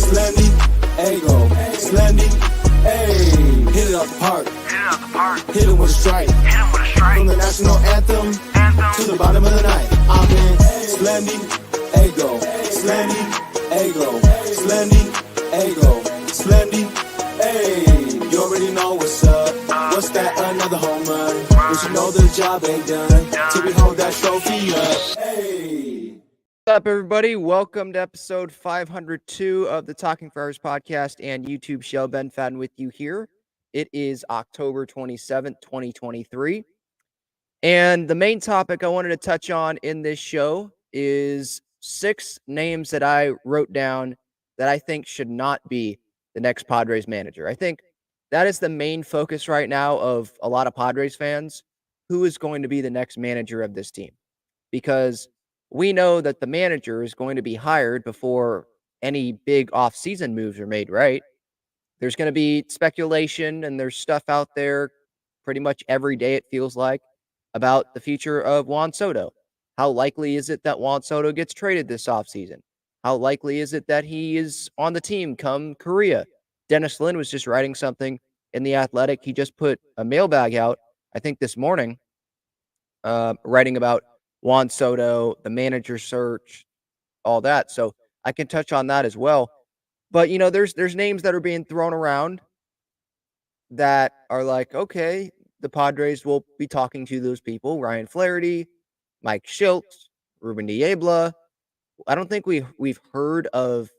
Slendy, Ego, Slendy, hey. Hit it out the park. Hit it with a strike. From the national anthem to the bottom of the night. I'm in Slendy, Ego, Slendy, Ego, Slendy, Ego, Slendy, hey. You already know what's up. What's that? Another home run. But you know the job ain't done till we hold that trophy up. Hey. What's up, everybody? Welcome to episode 502 of the Talking Friars podcast and YouTube show. Ben Fadden with you here. It is October 27th, 2023. And the main topic I wanted to touch on in this show is 6 names that I wrote down that I think should not be the next Padres manager. I think that is the main focus right now of a lot of Padres fans. Who is going to be the next manager of this team? Because we know that the manager is going to be hired before any big offseason moves are made, right? There's going to be speculation and there's stuff out there pretty much every day, it feels like, about the future of Juan Soto. How likely is it that Juan Soto gets traded this offseason? How likely is it that he is on the team come Korea? Dennis Lin was just writing something in The Athletic. He just put a mailbag out, I think this morning, writing about Juan Soto, the manager search, all that. So I can touch on that as well. But, you know, there's names that are being thrown around that are like, okay, the Padres will be talking to those people. Ryan Flaherty, Mike Schultz, Ruben Niebla. I don't think we've heard of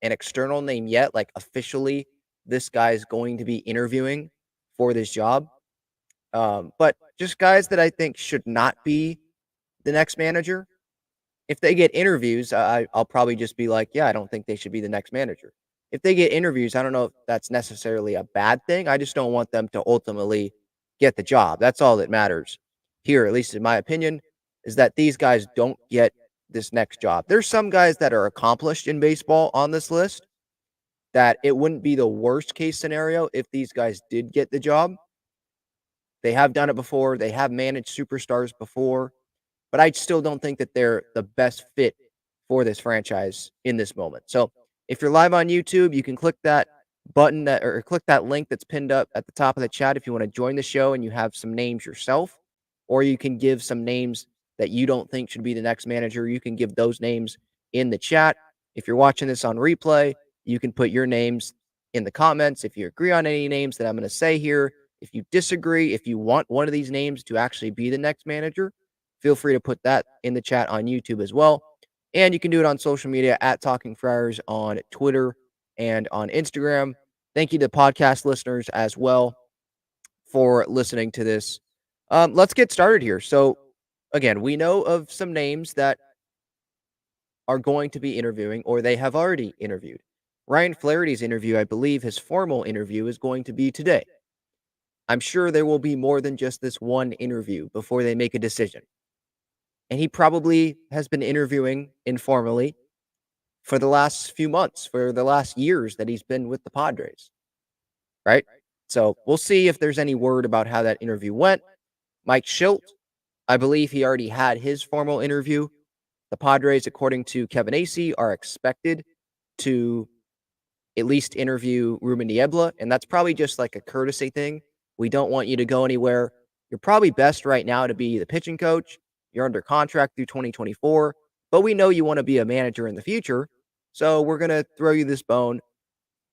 an external name yet, like officially this guy's going to be interviewing for this job. But just guys that I think should not be the next manager. If they get interviews, I'll probably just be like, yeah, I don't think they should be the next manager. If they get interviews, I don't know if that's necessarily a bad thing. I just don't want them to ultimately get the job. That's all that matters here, at least in my opinion, is that these guys don't get this next job. There's some guys that are accomplished in baseball on this list that it wouldn't be the worst case scenario if these guys did get the job. They have done it before. They have managed superstars before. But I still don't think that they're the best fit for this franchise in this moment. So if you're live on YouTube, you can click that button or click that link that's pinned up at the top of the chat if you want to join the show and you have some names yourself, or you can give some names that you don't think should be the next manager. You can give those names in the chat. If you're watching this on replay, you can put your names in the comments. If you agree on any names that I'm going to say here, if you disagree, if you want one of these names to actually be the next manager, feel free to put that in the chat on YouTube as well. And you can do it on social media at Talking Friars on Twitter and on Instagram. Thank you to podcast listeners as well for listening to this. Let's get started here. So, again, we know of some names that are going to be interviewing or they have already interviewed. Ryan Flaherty's interview, I believe his formal interview is going to be today. I'm sure there will be more than just this one interview before they make a decision. And he probably has been interviewing informally for the last few months, for the last years that he's been with the Padres, right? So we'll see if there's any word about how that interview went. Mike Schultz, I believe he already had his formal interview. The Padres, according to Kevin Acee, are expected to at least interview Ruben Niebla, and that's probably just like a courtesy thing. We don't want you to go anywhere. You're probably best right now to be the pitching coach. You're under contract through 2024, but we know you want to be a manager in the future. So we're going to throw you this bone.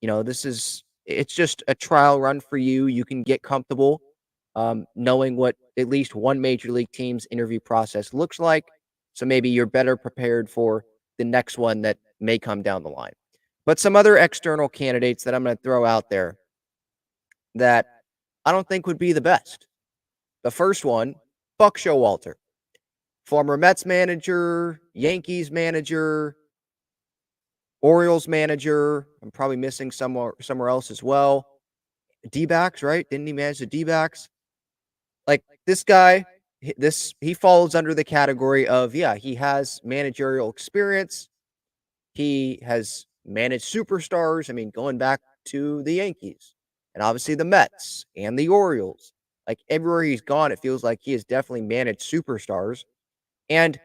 You know, it's just a trial run for you. You can get comfortable knowing what at least one major league team's interview process looks like. So maybe you're better prepared for the next one that may come down the line. But some other external candidates that I'm going to throw out there that I don't think would be the best. The first one, Buck Showalter. Former Mets manager, Yankees manager, Orioles manager. I'm probably missing somewhere else as well. D-backs, right? Didn't he manage the D-backs? Like this guy, he falls under the category of, yeah, he has managerial experience. He has managed superstars. I mean, going back to the Yankees and obviously the Mets and the Orioles. Like everywhere he's gone, it feels like he has definitely managed superstars. And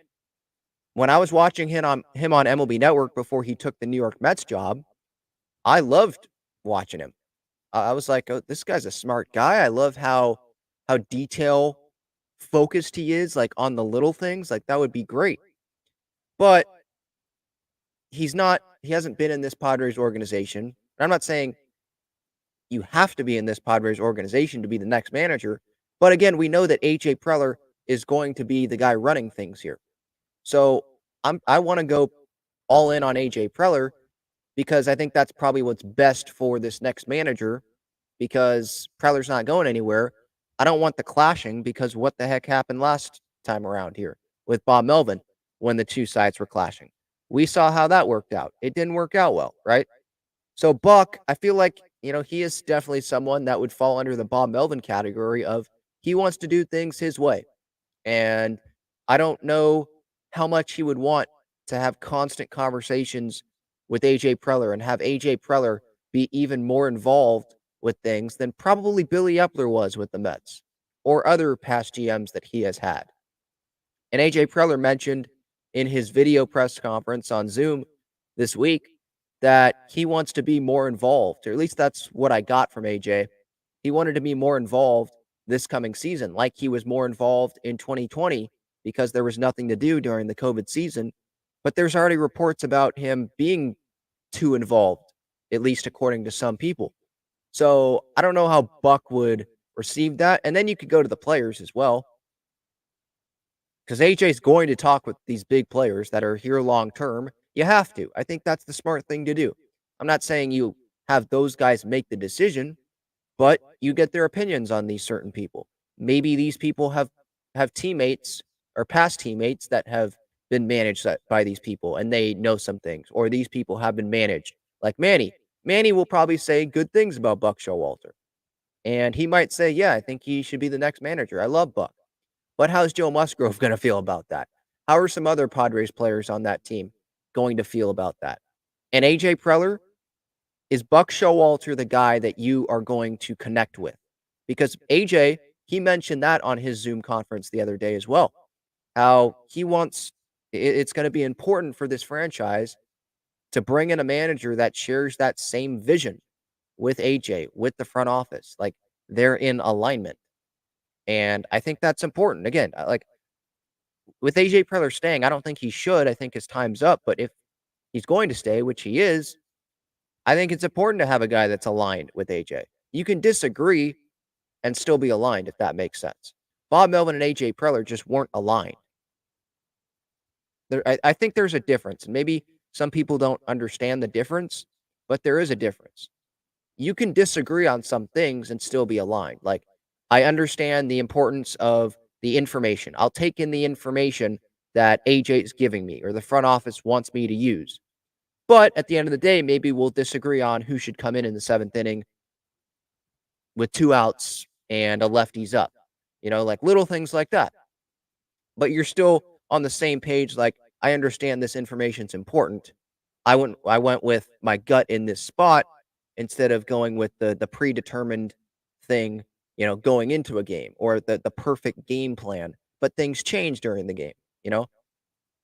when I was watching him on MLB Network before he took the New York Mets job, I loved watching him. I was like, "Oh, this guy's a smart guy." I love how detail focused he is, like, on the little things, like, that would be great. But he hasn't been in this Padres organization. I'm not saying you have to be in this Padres organization to be the next manager, but again, we know that AJ Preller is going to be the guy running things here. So, I wanna go all in on AJ Preller because I think that's probably what's best for this next manager because Preller's not going anywhere. I don't want the clashing because what the heck happened last time around here with Bob Melvin when the two sides were clashing? We saw how that worked out. It didn't work out well, right? So Buck, I feel like, he is definitely someone that would fall under the Bob Melvin category of he wants to do things his way. And I don't know how much he would want to have constant conversations with AJ Preller and have AJ Preller be even more involved with things than probably Billy Epler was with the Mets or other past GMs that he has had. And AJ Preller mentioned in his video press conference on Zoom this week that he wants to be more involved, or at least that's what I got from AJ. He wanted to be more involved this coming season, like he was more involved in 2020 because there was nothing to do during the COVID season. But there's already reports about him being too involved, at least according to some people. So I don't know how Buck would receive that. And then you could go to the players as well, because AJ's going to talk with these big players that are here long term. You have to. I think that's the smart thing to do. I'm not saying you have those guys make the decision, but you get their opinions on these certain people. Maybe these people have teammates or past teammates that have been managed by these people and they know some things, or these people have been managed like Manny. Manny will probably say good things about Buck Showalter. And he might say, yeah, I think he should be the next manager. I love Buck. But how's Joe Musgrove going to feel about that? How are some other Padres players on that team going to feel about that? And AJ Preller, is Buck Showalter the guy that you are going to connect with? Because AJ, he mentioned that on his Zoom conference the other day as well. How he wants it's going to be important for this franchise to bring in a manager that shares that same vision with AJ, with the front office. Like they're in alignment. And I think that's important. Again, like with AJ Preller staying, I don't think he should. I think his time's up. But if he's going to stay, which he is, I think it's important to have a guy that's aligned with AJ. You can disagree and still be aligned, if that makes sense. Bob Melvin and AJ Preller just weren't aligned. I think there's a difference. And maybe some people don't understand the difference, but there is a difference. You can disagree on some things and still be aligned. Like, I understand the importance of the information. I'll take in the information that AJ is giving me or the front office wants me to use. But at the end of the day, maybe we'll disagree on who should come in the seventh inning with 2 outs and a lefties up. Like little things like that. But you're still on the same page. Like, I understand this information's important. I went with my gut in this spot instead of going with the predetermined thing, going into a game or the perfect game plan. But things change during the game, you know?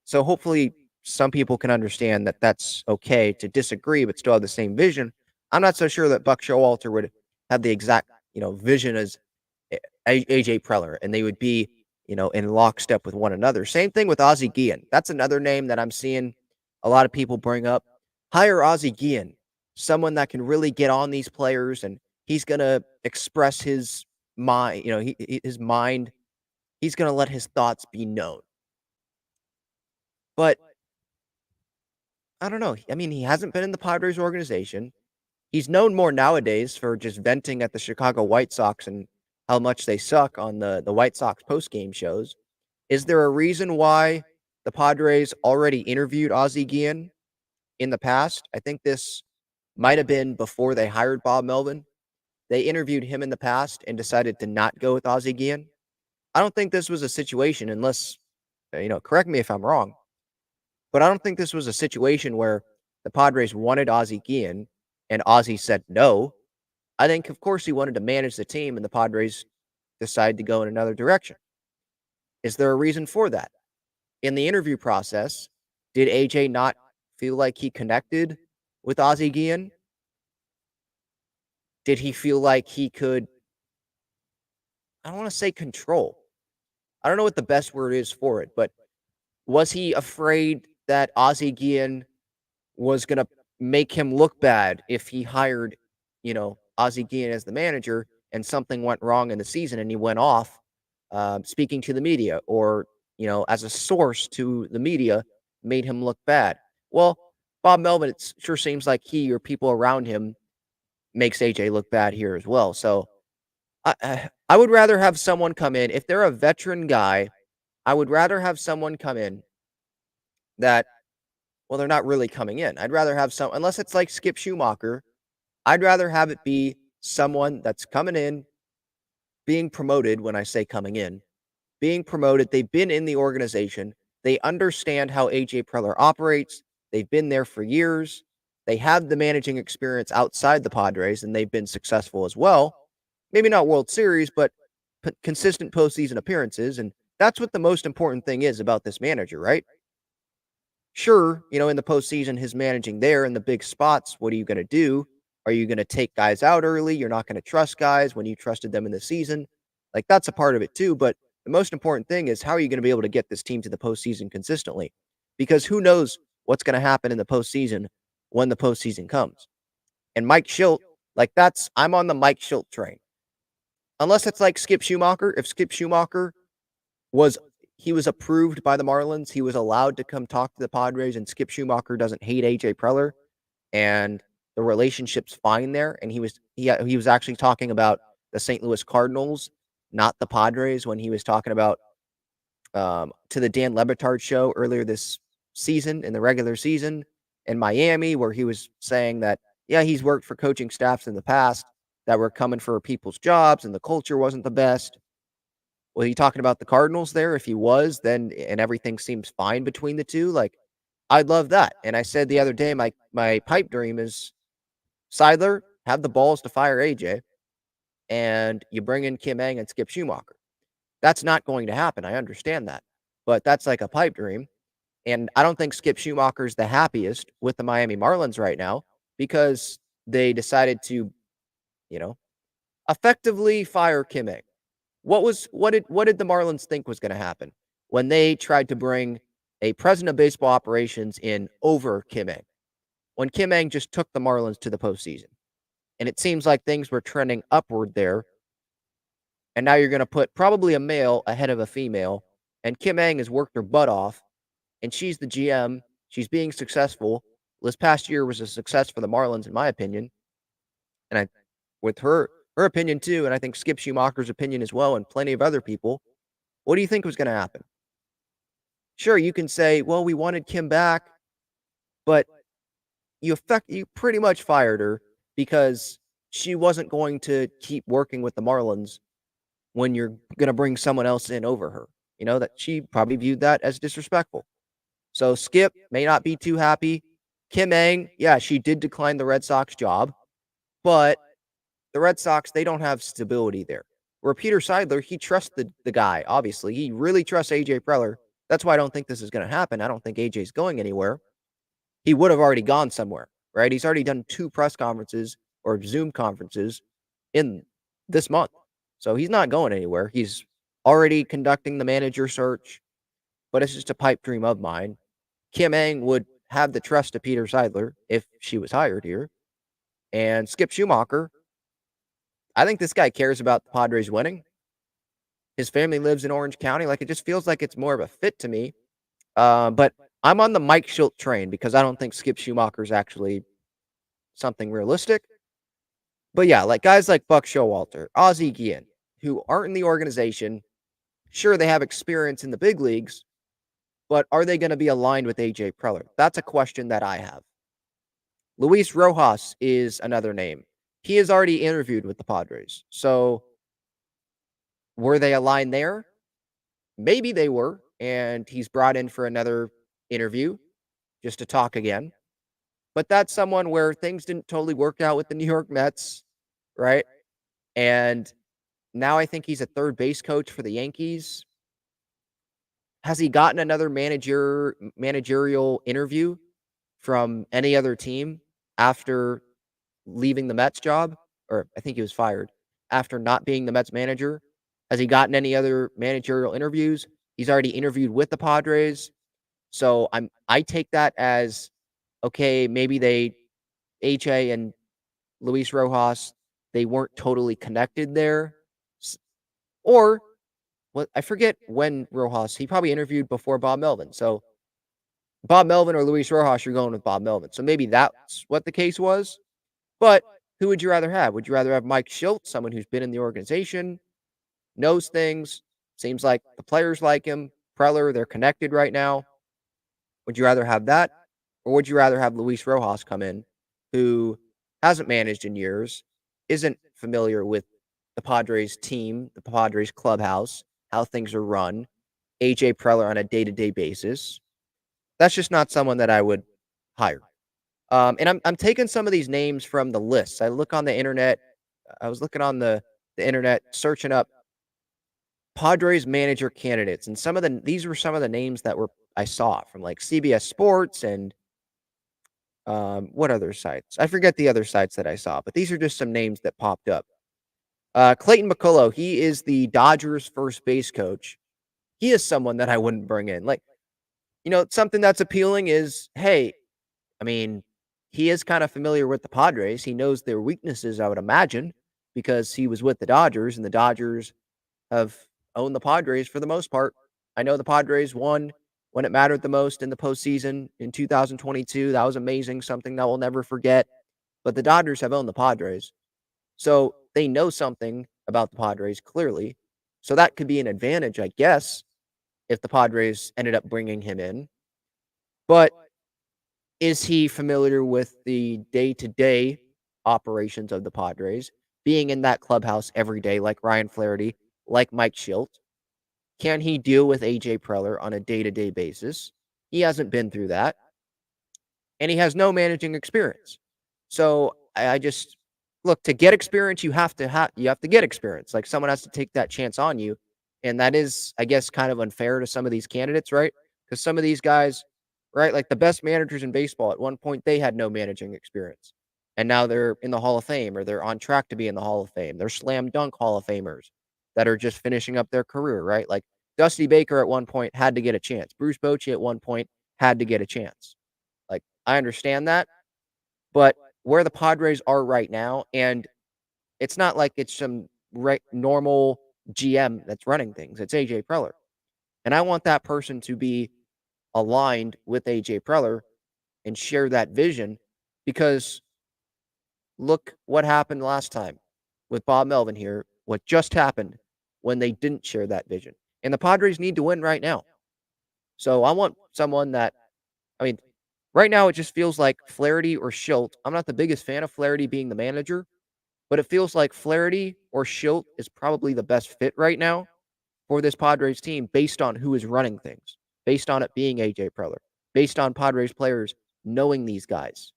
So hopefully some people can understand that that's okay to disagree but still have the same vision. I'm not so sure that Buck Showalter would have the exact, vision as AJ Preller, and they would be, in lockstep with one another. Same thing with Ozzie Guillen. That's another name that I'm seeing a lot of people bring up. Hire Ozzie Guillen, someone that can really get on these players, and he's going to express his mind, his mind. He's going to let his thoughts be known. But I don't know. I mean, he hasn't been in the Padres organization. He's known more nowadays for just venting at the Chicago White Sox and how much they suck on the White Sox postgame shows. Is there a reason why the Padres already interviewed Ozzie Guillen in the past? I think this might have been before they hired Bob Melvin. They interviewed him in the past and decided to not go with Ozzie Guillen. I don't think this was a situation, unless, correct me if I'm wrong, but I don't think this was a situation where the Padres wanted Ozzie Guillen and Ozzie said no. I think, of course, he wanted to manage the team, and the Padres decided to go in another direction. Is there a reason for that? In the interview process, did AJ not feel like he connected with Ozzie Guillen? Did he feel like he could, I don't want to say control. I don't know what the best word is for it, but was he afraid that Ozzie Guillen was going to make him look bad if he hired, Ozzie Guillen as the manager and something went wrong in the season and he went off speaking to the media or, as a source to the media made him look bad? Well, Bob Melvin, it sure seems like he or people around him makes AJ look bad here as well. So I would rather have someone come in. If they're a veteran guy, I would rather have someone come in that, well, they're not really coming in. I'd rather have unless it's like Skip Schumacher, I'd rather have it be someone that's coming in, being promoted. When I say coming in, being promoted, they've been in the organization. They understand how AJ Preller operates. They've been there for years. They have the managing experience outside the Padres, and they've been successful as well. Maybe not World Series, but consistent postseason appearances. And that's what the most important thing is about this manager, right? Sure, in the postseason, his managing there in the big spots, what are you going to do? Are you going to take guys out early? You're not going to trust guys when you trusted them in the season. Like, that's a part of it too. But the most important thing is, how are you going to be able to get this team to the postseason consistently? Because who knows what's going to happen in the postseason when the postseason comes. And Mike Schilt, I'm on the Mike Schilt train. Unless it's like Skip Schumacher. If Skip Schumacher was approved by the Marlins, he was allowed to come talk to the Padres, and Skip Schumacher doesn't hate AJ Preller, and the relationship's fine there. And he was actually talking about the St. Louis Cardinals, not the Padres, when he was talking about to the Dan Lebitard show earlier this season, in the regular season in Miami, where he was saying that, yeah, he's worked for coaching staffs in the past that were coming for people's jobs and the culture wasn't the best. Was he talking about the Cardinals there? If he was, then and everything seems fine between the two, like, I'd love that. And I said the other day, my pipe dream is Seidler have the balls to fire AJ, and you bring in Kim Ng and Skip Schumacher. That's not going to happen. I understand that, but that's like a pipe dream. And I don't think Skip Schumacher's the happiest with the Miami Marlins right now because they decided to, effectively fire Kim Ng. What did the Marlins think was going to happen when they tried to bring a president of baseball operations in over Kim Ng? When Kim Ng just took the Marlins to the postseason. And it seems like things were trending upward there. And now you're going to put probably a male ahead of a female. And Kim Ng has worked her butt off. And she's the GM. She's being successful. This past year was a success for the Marlins, in my opinion. And with her opinion too, and I think Skip Schumacher's opinion as well, and plenty of other people, what do you think was going to happen? Sure, you can say, well, we wanted Kim back, but you pretty much fired her because she wasn't going to keep working with the Marlins when you're going to bring someone else in over her. That she probably viewed that as disrespectful. So Skip may not be too happy. Kim Ng, yeah, she did decline the Red Sox job, but the Red Sox, they don't have stability there. Where Peter Seidler, he trusts the guy, obviously. He really trusts AJ Preller. That's why I don't think this is going to happen. I don't think AJ's going anywhere. He would have already gone somewhere, right? He's already done 2 press conferences or Zoom conferences in this month. So he's not going anywhere. He's already conducting the manager search, but it's just a pipe dream of mine. Kim Ng would have the trust of Peter Seidler if she was hired here. And Skip Schumacher, I think this guy cares about the Padres winning. His family lives in Orange County. Like, it just feels like it's more of a fit to me. But I'm on the Mike Schilt train because I don't think Skip Schumacher is actually something realistic. But yeah, like guys like Buck Showalter, Ozzie Guillen, who aren't in the organization. Sure, they have experience in the big leagues, but are they going to be aligned with AJ Preller? That's a question that I have. Luis Rojas is another name. He has already interviewed with the Padres. So were they aligned there? Maybe they were, and he's brought in for another interview just to talk again. But that's someone where things didn't totally work out with the New York Mets, right? And now I think he's a third base coach for the Yankees. Has he gotten another managerial interview from any other team after leaving the Mets job? or I think he was fired, after not being the Mets manager. Has he gotten any other managerial interviews? He's already interviewed with the Padres. So I take that as okay, maybe AJ and Luis Rojas, they weren't totally connected there. Or what, I forget when Rojas, he probably interviewed before Bob Melvin. So Bob Melvin or Luis Rojas, you're going with Bob Melvin. So maybe that's what the case was. But who would you rather have? Would you rather have Mike Schilt, someone who's been in the organization, knows things, seems like the players like him, Preller, they're connected right now? Would you rather have that? Or would you rather have Luis Rojas come in, who hasn't managed in years, isn't familiar with the Padres team, the Padres clubhouse, how things are run, AJ Preller on a day-to-day basis? That's just not someone that I would hire. And I'm taking some of these names from the lists. I look on the internet. I was looking on the internet, searching up Padres manager candidates, and these were some of the names that were I saw from like CBS Sports and what other sites? I forget the other sites that I saw, but these are just some names that popped up. Clayton McCullough, he is the Dodgers first base coach. He is someone that I wouldn't bring in. Like, something that's appealing is, hey, I mean, he is kind of familiar with the Padres. He knows their weaknesses, I would imagine, because he was with the Dodgers, and the Dodgers have owned the Padres for the most part. I know the Padres won when it mattered the most in the postseason in 2022. That was amazing, something that we'll never forget. But the Dodgers have owned the Padres. So they know something about the Padres, clearly. So that could be an advantage, I guess, if the Padres ended up bringing him in. But is he familiar with the day-to-day operations of the Padres, being in that clubhouse every day like Ryan Flaherty, like Mike Schilt? Can he deal with AJ Preller on a day-to-day basis? He hasn't been through that, and he has no managing experience. So I just look, to get experience, you have to get experience. Like, someone has to take that chance on you, and that is, I guess, kind of unfair to some of these candidates, right? Because some of these guys, right, like the best managers in baseball, at one point they had no managing experience, and now they're in the Hall of Fame, or they're on track to be in the Hall of Fame. They're slam dunk Hall of Famers that are just finishing up their career, right? Like Dusty Baker at one point had to get a chance. Bruce Bochy at one point had to get a chance. Like, I understand that, but where the Padres are right now, and it's not like it's some normal GM that's running things. It's AJ Preller. And I want that person to be aligned with AJ Preller and share that vision, because look what happened last time with Bob Melvin here, what just happened when they didn't share that vision. And the Padres need to win right now. So I want someone that, I mean, right now it just feels like Flaherty or Schilt. I'm not the biggest fan of Flaherty being the manager, but it feels like Flaherty or Schilt is probably the best fit right now for this Padres team, based on who is running things, based on it being AJ Preller, based on Padres players knowing these guys,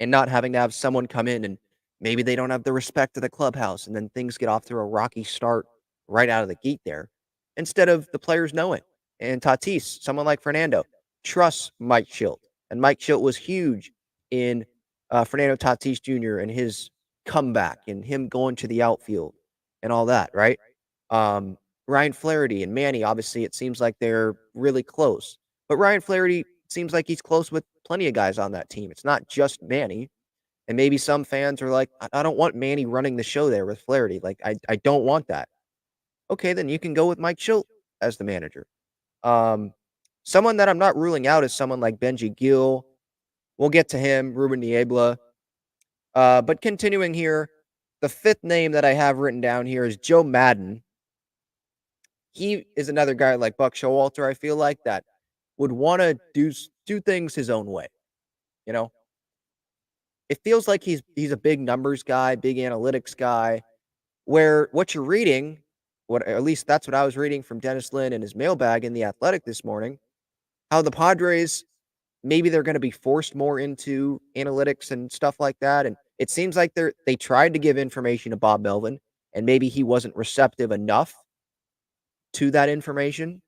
and not having to have someone come in and maybe they don't have the respect of the clubhouse, and then things get off to a rocky start right out of the gate there, instead of the players knowing. And Tatis, someone like Fernando, trusts Mike Schilt. And Mike Schilt was huge in Fernando Tatis Jr. and his comeback and him going to the outfield and all that, right? Ryan Flaherty and Manny, obviously, it seems like they're really close. But Ryan Flaherty seems like he's close with plenty of guys on that team. It's not just Manny. And maybe some fans are like, I don't want Manny running the show there with Flaherty. Like, I don't want that. Okay, then you can go with Mike Schilt as the manager. Someone that I'm not ruling out is someone like Benji Gill. We'll get to him, Ruben Niebla. But continuing here, the fifth name that I have written down here is Joe Madden. He is another guy like Buck Showalter, I feel like, that would want to do things his own way. You know, it feels like he's a big numbers guy, big analytics guy, where what you're reading, at least that's what I was reading from Dennis Lin and his mailbag in The Athletic this morning, how the Padres, maybe they're going to be forced more into analytics and stuff like that. And it seems like they tried to give information to Bob Melvin, and maybe he wasn't receptive enough to that information.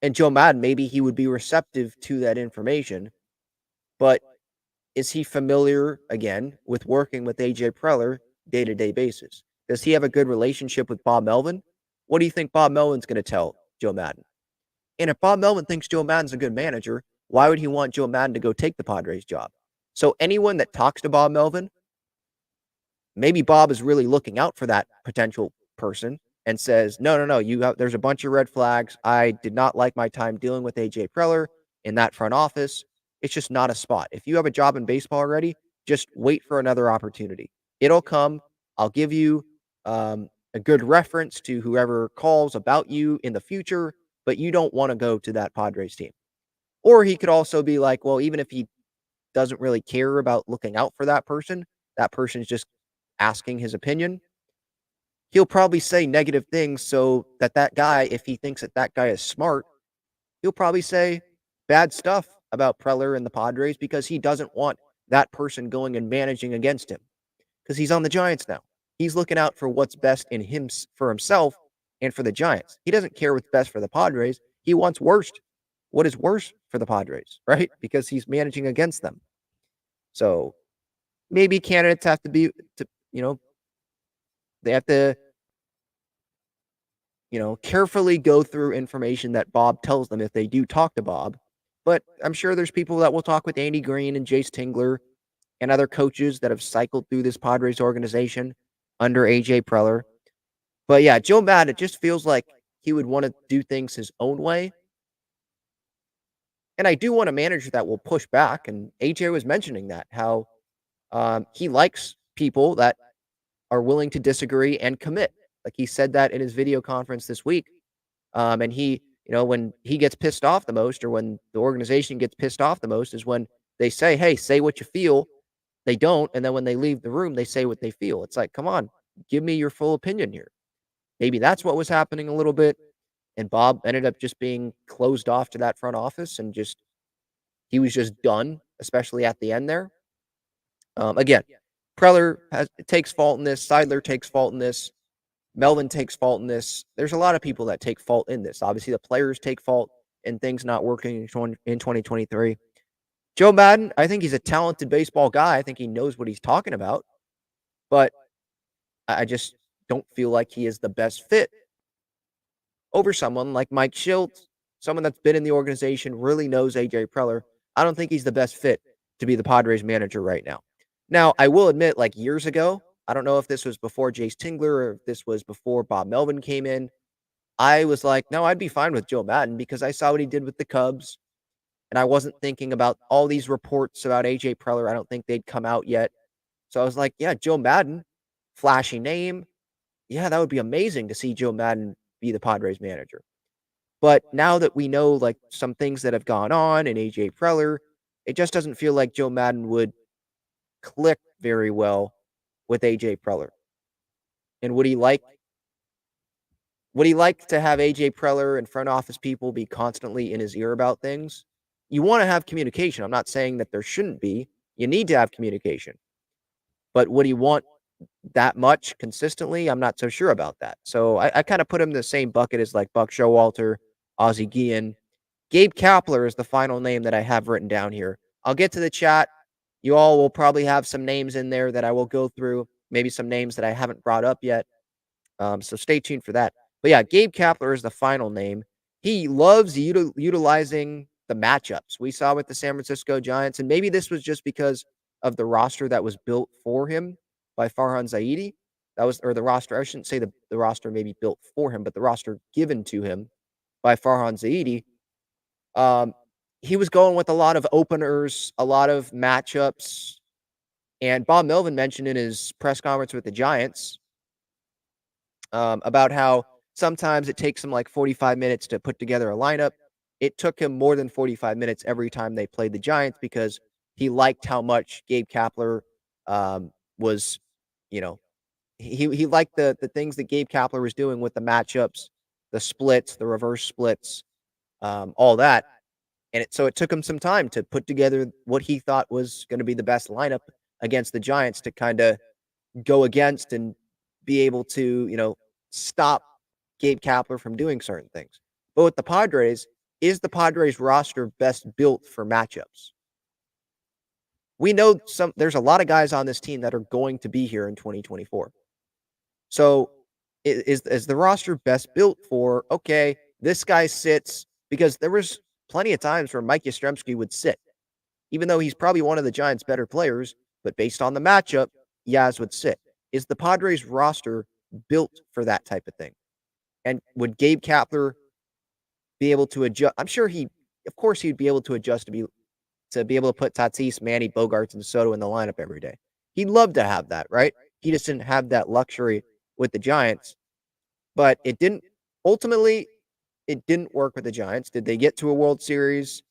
And Joe Madden, maybe he would be receptive to that information, but is he familiar, again, with working with AJ Preller day-to-day basis? Does he have a good relationship with Bob Melvin? What do you think Bob Melvin's going to tell Joe Madden? And if Bob Melvin thinks Joe Madden's a good manager, why would he want Joe Madden to go take the Padres job? So anyone that talks to Bob Melvin, maybe Bob is really looking out for that potential person and says, no, there's a bunch of red flags. I did not like my time dealing with AJ Preller in that front office. It's just not a spot. If you have a job in baseball already, just wait for another opportunity. It'll come. I'll give you a good reference to whoever calls about you in the future, but you don't want to go to that Padres team. Or he could also be like, well, even if he doesn't really care about looking out for that person's just asking his opinion, he'll probably say negative things so that guy, if he thinks that guy is smart, he'll probably say bad stuff about Preller and the Padres because he doesn't want that person going and managing against him because he's on the Giants now. He's looking out for what's best in him for himself and for the Giants. He doesn't care what's best for the Padres. He wants what is worse for the Padres, right? Because he's managing against them. So maybe candidates have to be, they have to, carefully go through information that Bob tells them if they do talk to Bob. But I'm sure there's people that will talk with Andy Green and Jace Tingler and other coaches that have cycled through this Padres organization under AJ Preller. But yeah, Joe Madden, it just feels like he would want to do things his own way. And I do want a manager that will push back. And AJ was mentioning that, how he likes people that are willing to disagree and commit. Like he said that in his video conference this week. And he, when he gets pissed off the most, or when the organization gets pissed off the most, is when they say, hey, say what you feel. They don't. And then when they leave the room, they say what they feel. It's like, come on, give me your full opinion here. Maybe that's what was happening a little bit. And Bob ended up just being closed off to that front office and he was just done, especially at the end there. Again, Preller takes fault in this. Seidler takes fault in this. Melvin takes fault in this. There's a lot of people that take fault in this. Obviously, the players take fault in things not working in 2023. Joe Madden, I think he's a talented baseball guy. I think he knows what he's talking about. But I just don't feel like he is the best fit over someone like Mike Schultz, someone that's been in the organization, really knows AJ Preller. I don't think he's the best fit to be the Padres manager right now. Now, I will admit, like years ago, I don't know if this was before Jace Tingler or if this was before Bob Melvin came in, I was like, no, I'd be fine with Joe Madden because I saw what he did with the Cubs. And I wasn't thinking about all these reports about AJ Preller. I don't think they'd come out yet. So I was like, yeah, Joe Madden, flashy name. Yeah, that would be amazing to see Joe Madden be the Padres manager. But now that we know like some things that have gone on in AJ Preller, it just doesn't feel like Joe Madden would click very well with AJ Preller. And would he like to have AJ Preller and front office people be constantly in his ear about things? You want to have communication. I'm not saying that there shouldn't be. You need to have communication. But would he want that much consistently? I'm not so sure about that. So I kind of put him in the same bucket as like Buck Showalter, Ozzie Guillen. Gabe Kapler is the final name that I have written down here. I'll get to the chat. You all will probably have some names in there that I will go through, maybe some names that I haven't brought up yet. So stay tuned for that. But yeah, Gabe Kapler is the final name. He loves utilizing the matchups we saw with the San Francisco Giants. And maybe this was just because of the roster that was built for him by Farhan Zaidi. The roster, I shouldn't say the roster maybe built for him, but the roster given to him by Farhan Zaidi. He was going with a lot of openers, a lot of matchups. And Bob Melvin mentioned in his press conference with the Giants about how sometimes it takes him like 45 minutes to put together a lineup. It took him more than 45 minutes every time they played the Giants because he liked how much Gabe Kapler was, he liked the things that Gabe Kapler was doing with the matchups, the splits, the reverse splits, all that. And so it took him some time to put together what he thought was going to be the best lineup against the Giants to kind of go against and be able to, stop Gabe Kapler from doing certain things. But with the Padres, is the Padres roster best built for matchups? We know there's a lot of guys on this team that are going to be here in 2024. So is the roster best built for, okay, this guy sits, because there was plenty of times where Mike Yastrzemski would sit, even though he's probably one of the Giants' better players, but based on the matchup, Yaz would sit. Is the Padres roster built for that type of thing? And would Gabe Kapler be able to adjust? I'm sure of course, he'd be able to adjust to be able to put Tatis, Manny, Bogarts, and Soto in the lineup every day. He'd love to have that, right? He just didn't have that luxury with the Giants. But ultimately, it didn't work with the Giants. Did they get to a World Series?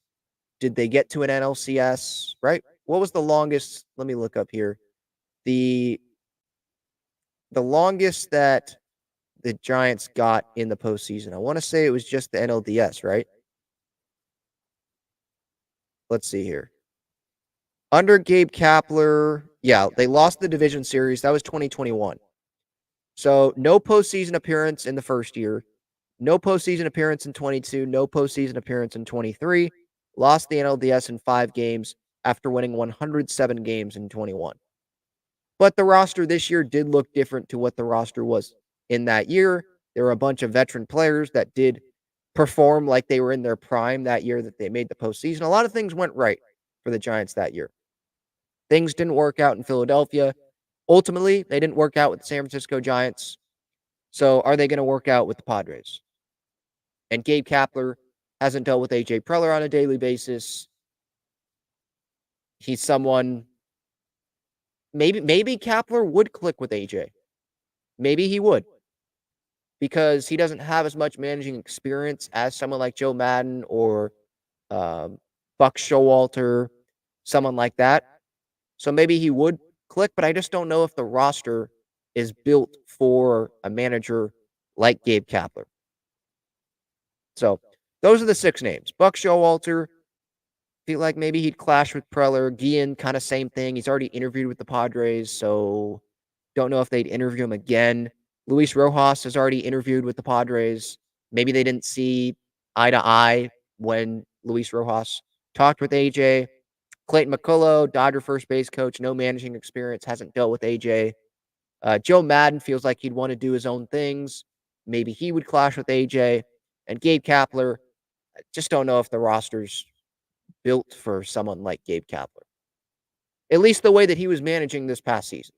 Did they get to an NLCS, right? What was the longest? Let me look up here. The longest that the Giants got in the postseason. I want to say it was just the NLDS, right? Let's see here. Under Gabe Kapler, yeah, they lost the division series. That was 2021. So no postseason appearance in the first year. No postseason appearance in 22. No postseason appearance in 23. Lost the NLDS in 5 games after winning 107 games in 21. But the roster this year did look different to what the roster was in that year. There were a bunch of veteran players that did perform like they were in their prime that year that they made the postseason. A lot of things went right for the Giants that year. Things didn't work out in Philadelphia. Ultimately, they didn't work out with the San Francisco Giants. So are they going to work out with the Padres? And Gabe Kapler hasn't dealt with AJ Preller on a daily basis. He's someone, maybe Kapler would click with AJ. Maybe he would, because he doesn't have as much managing experience as someone like Joe Madden or Buck Showalter, someone like that. So maybe he would click, but I just don't know if the roster is built for a manager like Gabe Kapler. So those are the 6 names. Buck Showalter, feel like maybe he'd clash with Preller. Guillen, kind of same thing. He's already interviewed with the Padres, so don't know if they'd interview him again. Luis Rojas has already interviewed with the Padres. Maybe they didn't see eye to eye when Luis Rojas talked with AJ. Clayton McCullough, Dodger first base coach, no managing experience, hasn't dealt with AJ. Joe Madden feels like he'd want to do his own things. Maybe he would clash with AJ. And Gabe Kapler, I just don't know if the roster's built for someone like Gabe Kapler. At least the way that he was managing this past season.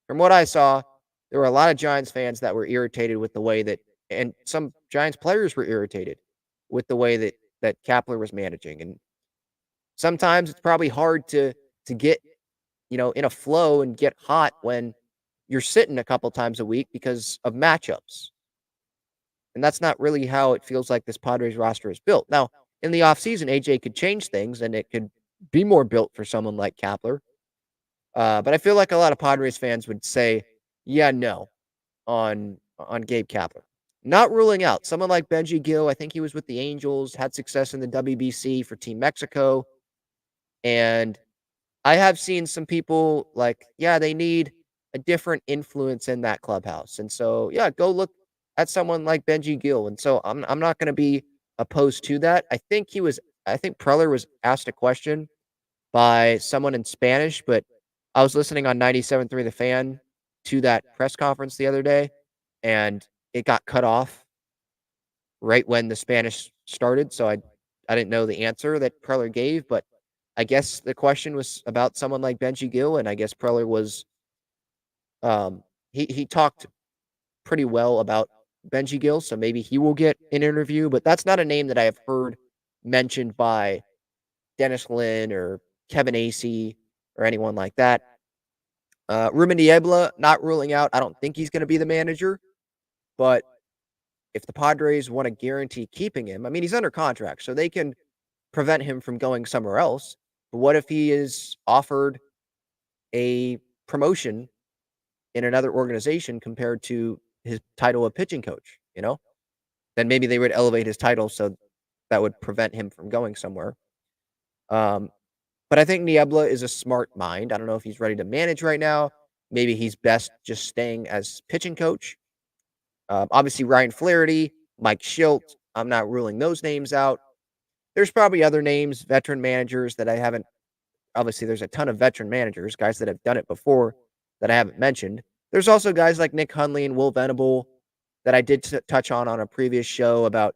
From what I saw, there were a lot of Giants fans that were irritated with the way that, and some Giants players were irritated with the way that Kapler was managing. And sometimes it's probably hard to get, in a flow and get hot when you're sitting a couple times a week because of matchups. And that's not really how it feels like this Padres roster is built. Now, in the offseason, AJ could change things and it could be more built for someone like Kapler. But I feel like a lot of Padres fans would say, yeah, no, on Gabe Kapler. Not ruling out someone like Benji Gill. I think he was with the Angels, had success in the WBC for Team Mexico. And I have seen some people like, yeah, they need a different influence in that clubhouse. And so, yeah, go look at someone like Benji Gill. And so I'm not going to be opposed to that. I think Preller was asked a question by someone in Spanish, but I was listening on 97.3 The Fan to that press conference the other day, and it got cut off right when the Spanish started. So I didn't know the answer that Preller gave, but I guess the question was about someone like Benji Gill, and I guess Preller was he talked pretty well about Benji Gill, so maybe he will get an interview, but that's not a name that I have heard mentioned by Dennis Lin or Kevin Acee or anyone like that. Ruben Niebla, not ruling out. I don't think he's going to be the manager, but if the Padres want to guarantee keeping him, I mean, he's under contract, so they can prevent him from going somewhere else. But what if he is offered a promotion in another organization compared to his title of pitching coach, then maybe they would elevate his title so that would prevent him from going somewhere. But I think Niebla is a smart mind. I don't know if he's ready to manage right now. Maybe he's best just staying as pitching coach. Obviously, Ryan Flaherty, Mike Schilt, I'm not ruling those names out. There's probably other names, veteran managers that I haven't obviously there's a ton of veteran managers, guys that have done it before that I haven't mentioned. There's also guys like Nick Hundley and Will Venable that I did touch on a previous show about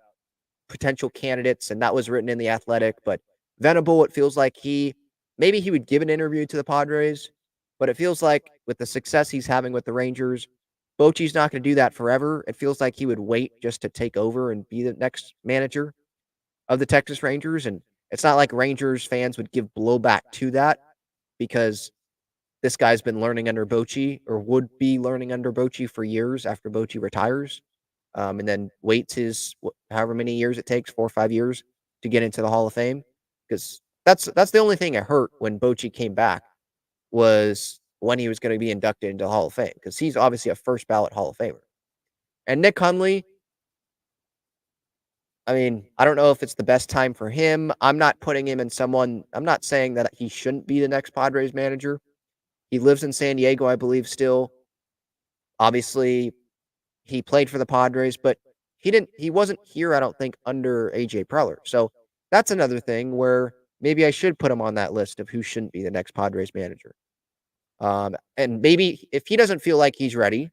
potential candidates, and that was written in The Athletic. But Venable, it feels like maybe he would give an interview to the Padres, but it feels like with the success he's having with the Rangers, Bochy's not going to do that forever. It feels like he would wait just to take over and be the next manager of the Texas Rangers. And it's not like Rangers fans would give blowback to that because this guy's been learning under Bochy or would be learning under Bochy for years after Bochy retires. And then waits his however many years it takes, 4 or 5 years, to get into the Hall of Fame. Because that's the only thing that hurt when Bochy came back was when he was going to be inducted into the Hall of Fame, because he's obviously a first ballot Hall of Famer. And Nick Hundley, I mean, I don't know if it's the best time for him. I'm not putting him in I'm not saying that he shouldn't be the next Padres manager. He lives in San Diego, I believe, still. Obviously, he played for the Padres, but he wasn't here, I don't think, under AJ Preller. So that's another thing where maybe I should put him on that list of who shouldn't be the next Padres manager. And maybe if he doesn't feel like he's ready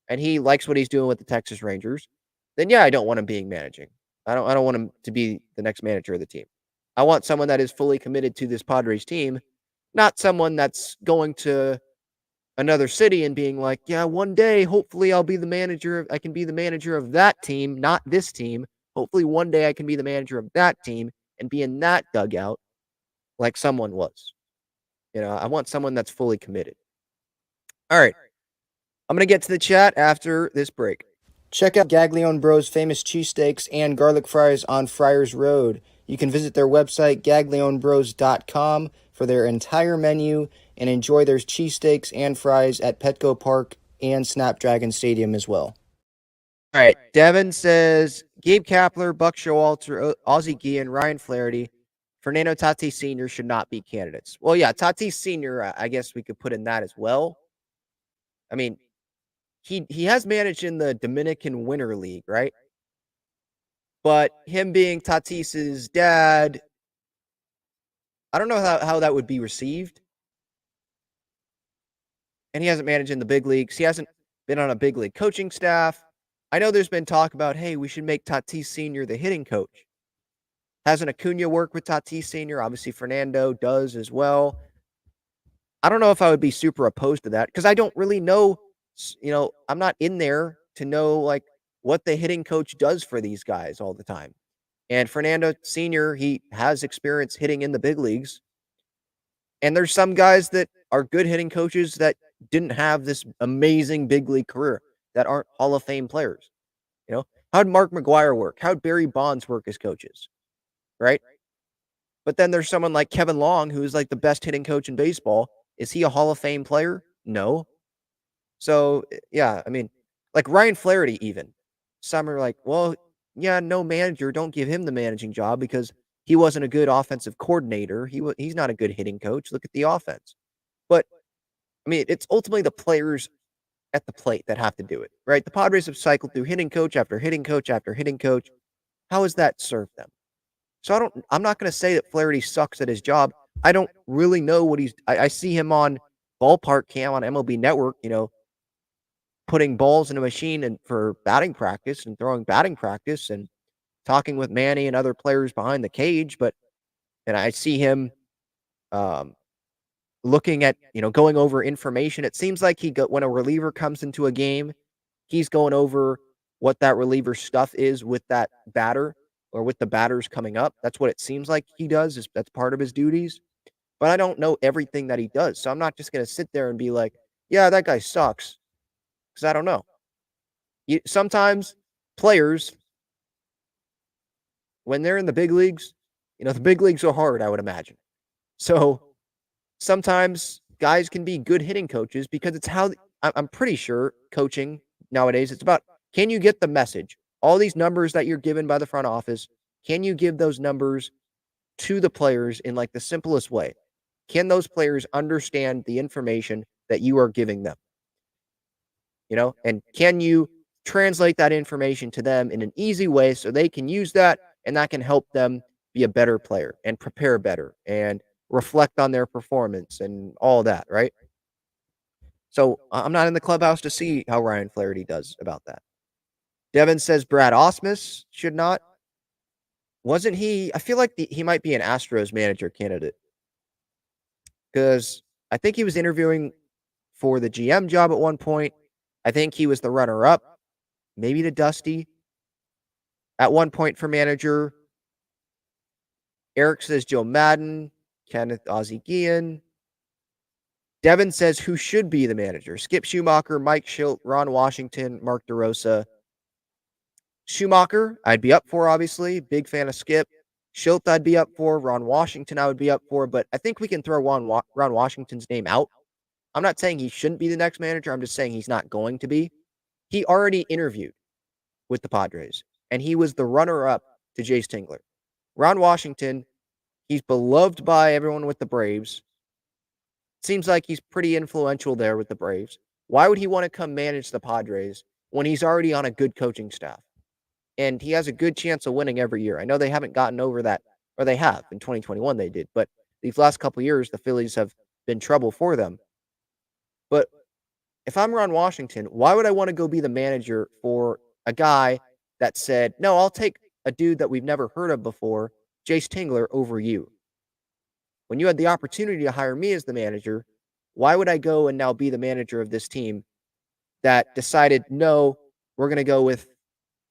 and he likes what he's doing with the Texas Rangers, then yeah, I don't want him managing. I don't want him to be the next manager of the team. I want someone that is fully committed to this Padres team, not someone that's going to another city and being like, yeah, one day, hopefully I'll be the manager. I can be the manager of that team, not this team. Hopefully one day I can be the manager of that team and be in that dugout like someone was. I want someone that's fully committed. All right. I'm going to get to the chat after this break. Check out Gaglione Bros' famous cheesesteaks and garlic fries on Friars Road. You can visit their website, gaglionebros.com, for their entire menu and enjoy their cheesesteaks and fries at Petco Park and Snapdragon Stadium as well. All right. Devin says, Gabe Kapler, Buck Showalter, Ozzie Guillen, Ryan Flaherty, Fernando Tatis Sr. should not be candidates. Well, yeah, Tatis Sr., I guess we could put in that as well. I mean, he has managed in the Dominican Winter League, right? But him being Tatis's dad, I don't know how that would be received. And he hasn't managed in the big leagues. He hasn't been on a big league coaching staff. I know there's been talk about, hey, we should make Tatis Sr. the hitting coach. Hasn't Acuna worked with Tatis Sr.? Obviously, Fernando does as well. I don't know if I would be super opposed to that because I don't really know. I'm not in there to know like what the hitting coach does for these guys all the time. And Fernando Sr., he has experience hitting in the big leagues. And there's some guys that are good hitting coaches that didn't have this amazing big league career that aren't Hall of Fame players. How'd Mark McGwire work? How'd Barry Bonds work as coaches? Right? But then there's someone like Kevin Long, who's like the best hitting coach in baseball. Is he a Hall of Fame player? No. So, yeah, I mean, like Ryan Flaherty even. Some are like, well, yeah, no manager, don't give him the managing job because he wasn't a good offensive coordinator. He's not a good hitting coach. Look at the offense. But, I mean, it's ultimately the players at the plate that have to do it, right? The Padres have cycled through hitting coach after hitting coach after hitting coach. How has that served them? So I'm not going to say that Flaherty sucks at his job. I don't really know what I see him on Ballpark Cam on MLB Network, putting balls in a machine and for batting practice and throwing batting practice and talking with Manny and other players behind the cage. And I see him looking at, going over information. It seems like when a reliever comes into a game, he's going over what that reliever stuff is with that batter or with the batters coming up. That's what it seems like he does. That's part of his duties. But I don't know everything that he does. So I'm not just going to sit there and be like, yeah, that guy sucks. Because I don't know. Sometimes players, when they're in the big leagues, the big leagues are hard, I would imagine. So sometimes guys can be good hitting coaches because it's how I'm pretty sure coaching nowadays, it's about, can you get the message? All these numbers that you're given by the front office, can you give those numbers to the players in like the simplest way? Can those players understand the information that you are giving them? And can you translate that information to them in an easy way so they can use that and that can help them be a better player and prepare better and reflect on their performance and all that, right? So I'm not in the clubhouse to see how Ryan Flaherty does about that. Devin says Brad Ausmus should not. Wasn't he? I feel like he might be an Astros manager candidate because I think he was interviewing for the GM job at one point. I think he was the runner up, maybe to Dusty at one point for manager. Eric says Joe Madden, Kenneth Ozzie-Guillen. Devin says who should be the manager? Skip Schumacher, Mike Schilt, Ron Washington, Mark DeRosa. Schumacher, I'd be up for, obviously. Big fan of Skip. Schilt, I'd be up for. Ron Washington, I would be up for. But I think we can throw Ron Washington's name out. I'm not saying he shouldn't be the next manager. I'm just saying he's not going to be. He already interviewed with the Padres, and he was the runner-up to Jace Tingler. Ron Washington, he's beloved by everyone with the Braves. Seems like he's pretty influential there with the Braves. Why would he want to come manage the Padres when he's already on a good coaching staff? And he has a good chance of winning every year. I know they haven't gotten over that, or they have. In 2021 they did. But these last couple of years, the Phillies have been trouble for them. But if I'm Ron Washington, why would I want to go be the manager for a guy that said, no, I'll take a dude that we've never heard of before, Jace Tingler, over you? When you had the opportunity to hire me as the manager, why would I go and now be the manager of this team that decided, no, we're going to go with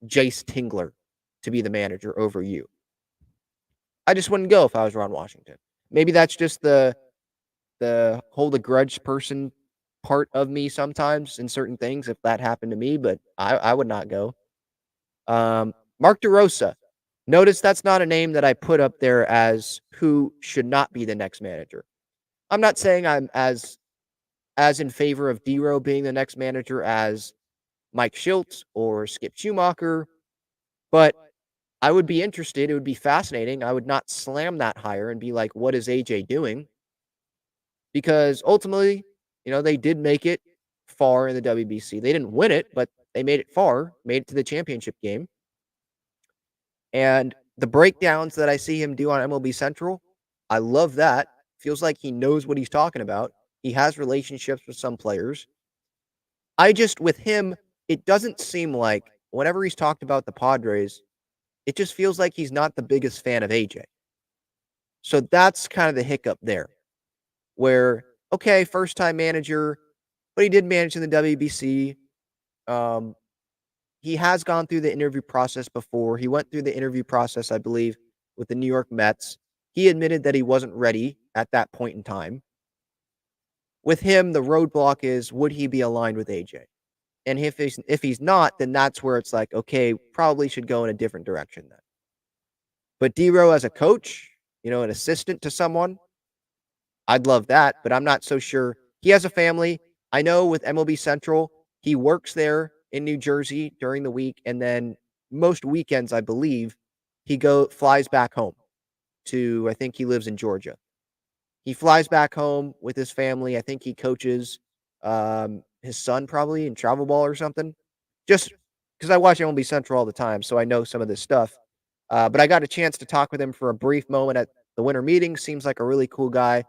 Jace Tingler to be the manager over you? I just wouldn't go if I was Ron Washington. Maybe that's just the hold a grudge person part of me sometimes in certain things if that happened to me, but I would not go. Mark DeRosa. Notice that's not a name that I put up there as who should not be the next manager. I'm not saying I'm as in favor of D-Row being the next manager as Mike Schilt or Skip Schumacher, but I would be interested. It would be fascinating. I would not slam that hire and be like, what is AJ doing? Because ultimately, they did make it far in the WBC. They didn't win it, but they made it far, made it to the championship game. And the breakdowns that I see him do on MLB Central, I love that. Feels like he knows what he's talking about. He has relationships with some players. With him, it doesn't seem like whenever he's talked about the Padres, it just feels like he's not the biggest fan of AJ. So that's kind of the hiccup there. Where, okay, first-time manager, but he did manage in the WBC. He has gone through the interview process before. He went through the interview process, I believe, with the New York Mets. He admitted that he wasn't ready at that point in time. With him, the roadblock is, would he be aligned with AJ? And if he's not, then that's where it's like, okay, probably should go in a different direction then. But D-Row as a coach, an assistant to someone, I'd love that, but I'm not so sure. He has a family. I know with MLB Central, he works there in New Jersey during the week, and then most weekends, I believe, he flies back home to, I think he lives in Georgia. He flies back home with his family. I think he coaches his son probably in travel ball or something. Just because I watch MLB Central all the time, so I know some of this stuff. But I got a chance to talk with him for a brief moment at the winter meeting. Seems like a really cool guy.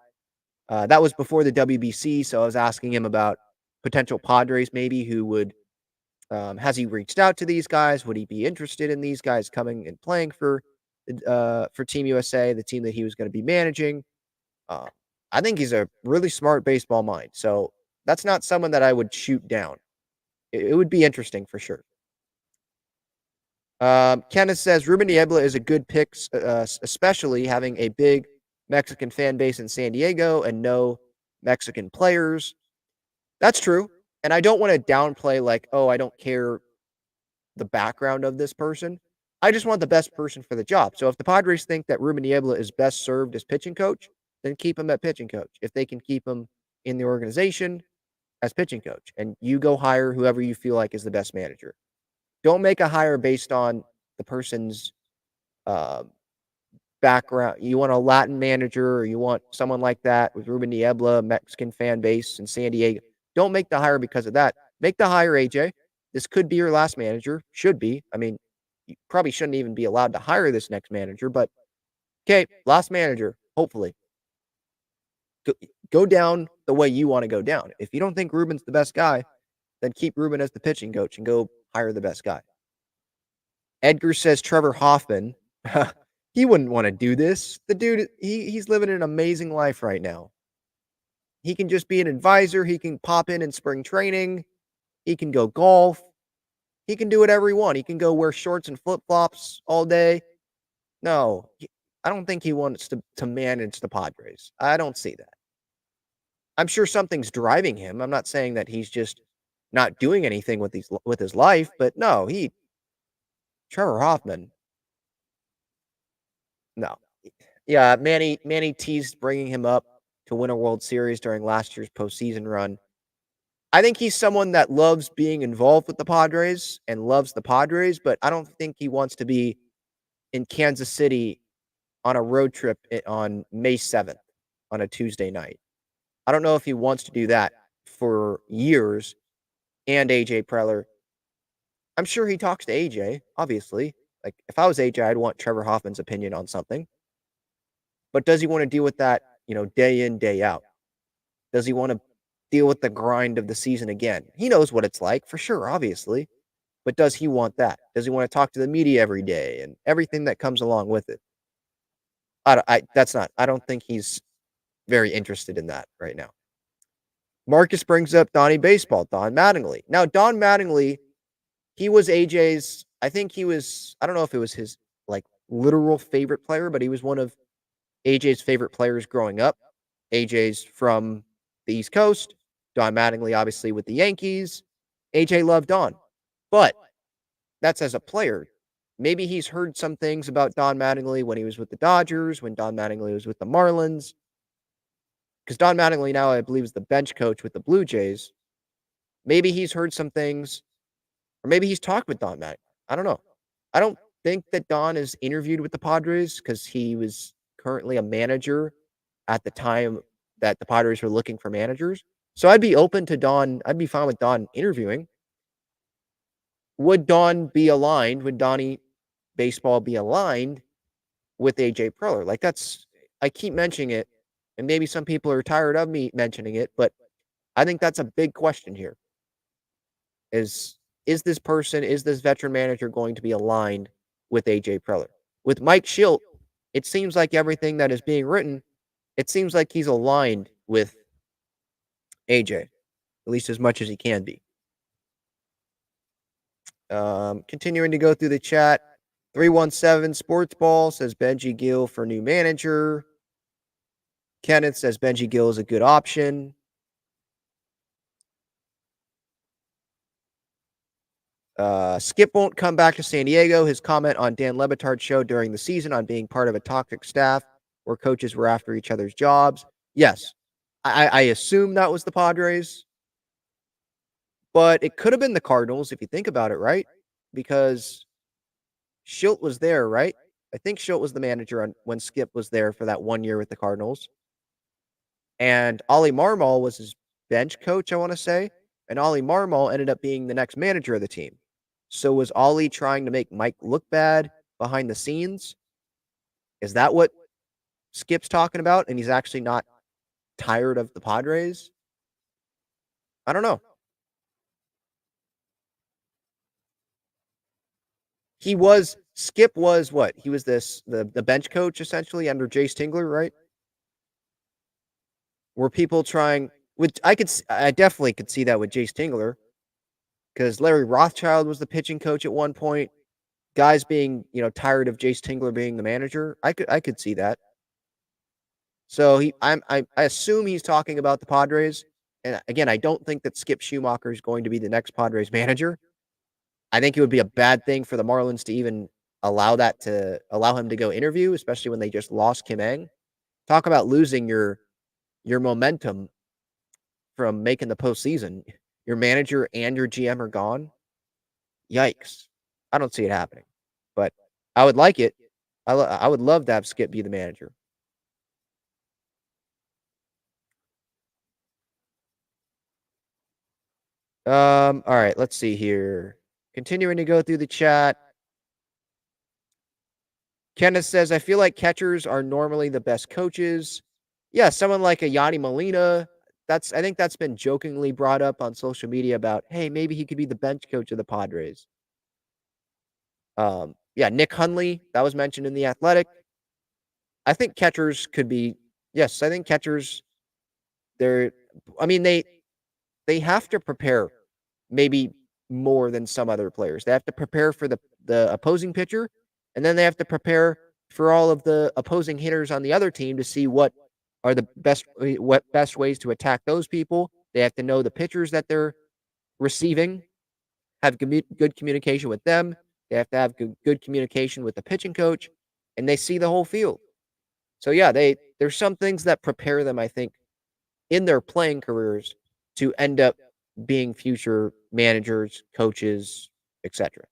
That was before the WBC, so I was asking him about potential Padres maybe who would, has he reached out to these guys? Would he be interested in these guys coming and playing for Team USA, the team that he was going to be managing? I think he's a really smart baseball mind, so that's not someone that I would shoot down. It would be interesting for sure. Kenneth says Ruben Niebla is a good pick, especially having a big Mexican fan base in San Diego and no Mexican players. That's true. And I don't want to downplay like, oh, I don't care the background of this person. I just want the best person for the job. So if the Padres think that Ruben Niebla is best served as pitching coach, then keep him at pitching coach. If they can keep him in the organization as pitching coach, and you go hire whoever you feel like is the best manager. Don't make a hire based on the person's background. You want a Latin manager or you want someone like that with Ruben Niebla, Mexican fan base in San Diego. Don't make the hire because of that. Make the hire, AJ. This could be your last manager. Should be. I mean, you probably shouldn't even be allowed to hire this next manager, but okay, last manager, hopefully. Go down the way you want to go down. If you don't think Ruben's the best guy, then keep Ruben as the pitching coach and go hire the best guy. Edgar says Trevor Hoffman. He wouldn't want to do this. The dude, he's living an amazing life right now. He can just be an advisor. He can pop in spring training. He can go golf. He can do whatever he wants. He can go wear shorts and flip-flops all day. No, I don't think he wants to manage the Padres. I don't see that. I'm sure something's driving him. I'm not saying that he's just not doing anything with his life, but no, Trevor Hoffman. No. Yeah, Manny teased bringing him up to win a World Series during last year's postseason run. I think he's someone that loves being involved with the Padres and loves the Padres, but I don't think he wants to be in Kansas City on a road trip on May 7th on a Tuesday night. I don't know if he wants to do that for years. And AJ Preller. I'm sure he talks to AJ, obviously. Like, if I was AJ, I'd want Trevor Hoffman's opinion on something. But does he want to deal with that, day in, day out? Does he want to deal with the grind of the season again? He knows what it's like, for sure, obviously. But does he want that? Does he want to talk to the media every day and everything that comes along with it? I don't think he's very interested in that right now. Marcus brings up Donnie Baseball, Don Mattingly. Now, Don Mattingly, he was AJ's, I don't know if it was his, literal favorite player, but he was one of AJ's favorite players growing up. AJ's from the East Coast. Don Mattingly, obviously, with the Yankees. AJ loved Don. But that's as a player. Maybe he's heard some things about Don Mattingly when he was with the Dodgers, when Don Mattingly was with the Marlins. Because Don Mattingly now, I believe, is the bench coach with the Blue Jays. Maybe he's heard some things, or maybe he's talked with Don Mattingly. I don't know. I don't think that Don is interviewed with the Padres because he was currently a manager at the time that the Padres were looking for managers. So I'd be open to Don. I'd be fine with Don interviewing. Would Don be aligned? Would Donnie Baseball be aligned with AJ Preller? I keep mentioning it, and maybe some people are tired of me mentioning it, but I think that's a big question here. Is this veteran manager going to be aligned with AJ Preller? With Mike Schilt, it seems like everything that is being written, it seems like he's aligned with AJ, at least as much as he can be. Continuing to go through the chat, 317 Sports Ball says Benji Gill for new manager. Kenneth says Benji Gill is a good option. Skip won't come back to San Diego. His comment on Dan Le Batard's show during the season on being part of a toxic staff where coaches were after each other's jobs. Yes, I assume that was the Padres. But it could have been the Cardinals if you think about it, right? Because Schilt was there, right? I think Schilt was the manager when Skip was there for that 1 year with the Cardinals. And Ollie Marmol was his bench coach, I want to say. And Ollie Marmol ended up being the next manager of the team. So was Ollie trying to make Mike look bad behind the scenes? Is that what Skip's talking about? And he's actually not tired of the Padres? I don't know. Skip was what? He was the bench coach essentially under Jace Tingler, right? Were people trying, I definitely could see that with Jace Tingler, because Larry Rothschild was the pitching coach at one point. Guys being, tired of Jace Tingler being the manager. I could see that. So I assume he's talking about the Padres. And again, I don't think that Skip Schumacher is going to be the next Padres manager. I think it would be a bad thing for the Marlins to even allow him to go interview, especially when they just lost Kim Ng. Talk about losing your momentum from making the postseason. Your manager and your GM are gone. Yikes. I don't see it happening. But I would like it. I would love to have Skip be the manager. All right, let's see here. Continuing to go through the chat. Kenneth says, I feel like catchers are normally the best coaches. Yeah, someone like a Yadi Molina. I think that's been jokingly brought up on social media about, hey, maybe he could be the bench coach of the Padres. Yeah, Nick Hundley, that was mentioned in The Athletic. I think catchers could be, yes, I think catchers, they're, I mean, they have to prepare maybe more than some other players. They have to prepare for the opposing pitcher, and then they have to prepare for all of the opposing hitters on the other team to see what are the best ways to attack those people. They have to know the pitchers that they're receiving, have good communication with them. They have to have good communication with the pitching coach, and they see the whole field. So yeah, there's some things that prepare them, I think, in their playing careers to end up being future managers, coaches, etc.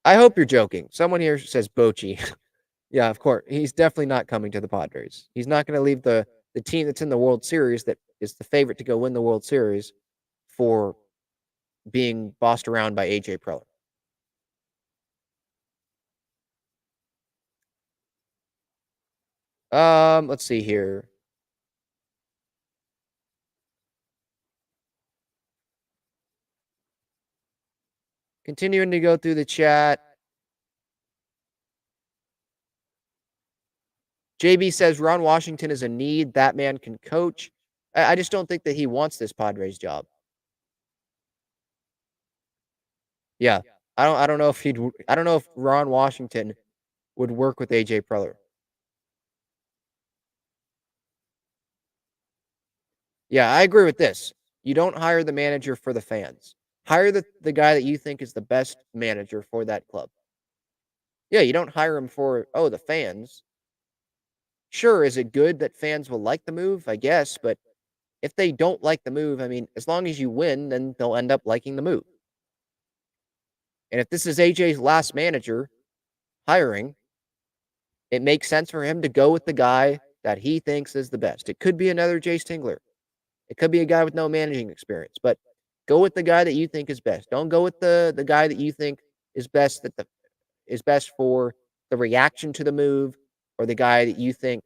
I hope you're joking. Someone here says Bochy. Yeah, of course. He's definitely not coming to the Padres. He's not going to leave the team that's in the World Series, that is the favorite to go win the World Series, for being bossed around by AJ Preller. Let's see here. Continuing to go through the chat. JB says Ron Washington is a need. That man can coach. I just don't think that he wants this Padres job. Yeah. I don't know if I don't know if Ron Washington would work with AJ Preller. Yeah, I agree with this. You don't hire the manager for the fans. Hire the guy that you think is the best manager for that club. Yeah, you don't hire him for, oh, the fans. Sure, is it good that fans will like the move? I guess, but if they don't like the move, I mean, as long as you win, then they'll end up liking the move. And if this is AJ's last manager hiring, it makes sense for him to go with the guy that he thinks is the best. It could be another Jay Stingler. It could be a guy with no managing experience, but go with the guy that you think is best. Don't go with the guy that you think is best is best for the reaction to the move, or the guy that you think,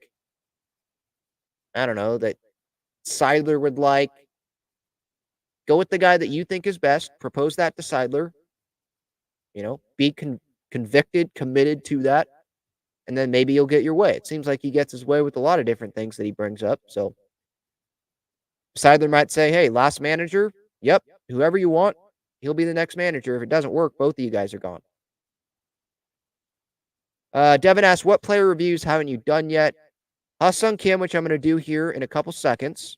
I don't know, that Seidler would like. Go with the guy that you think is best. Propose that to Seidler. Be convicted, committed to that, and then maybe you'll get your way. It seems like he gets his way with a lot of different things that he brings up. So Seidler might say, hey, last manager, yep, whoever you want, he'll be the next manager. If it doesn't work, both of you guys are gone. Devin asks, what player reviews haven't you done yet? Ha-Seong Kim, which I'm going to do here in a couple seconds.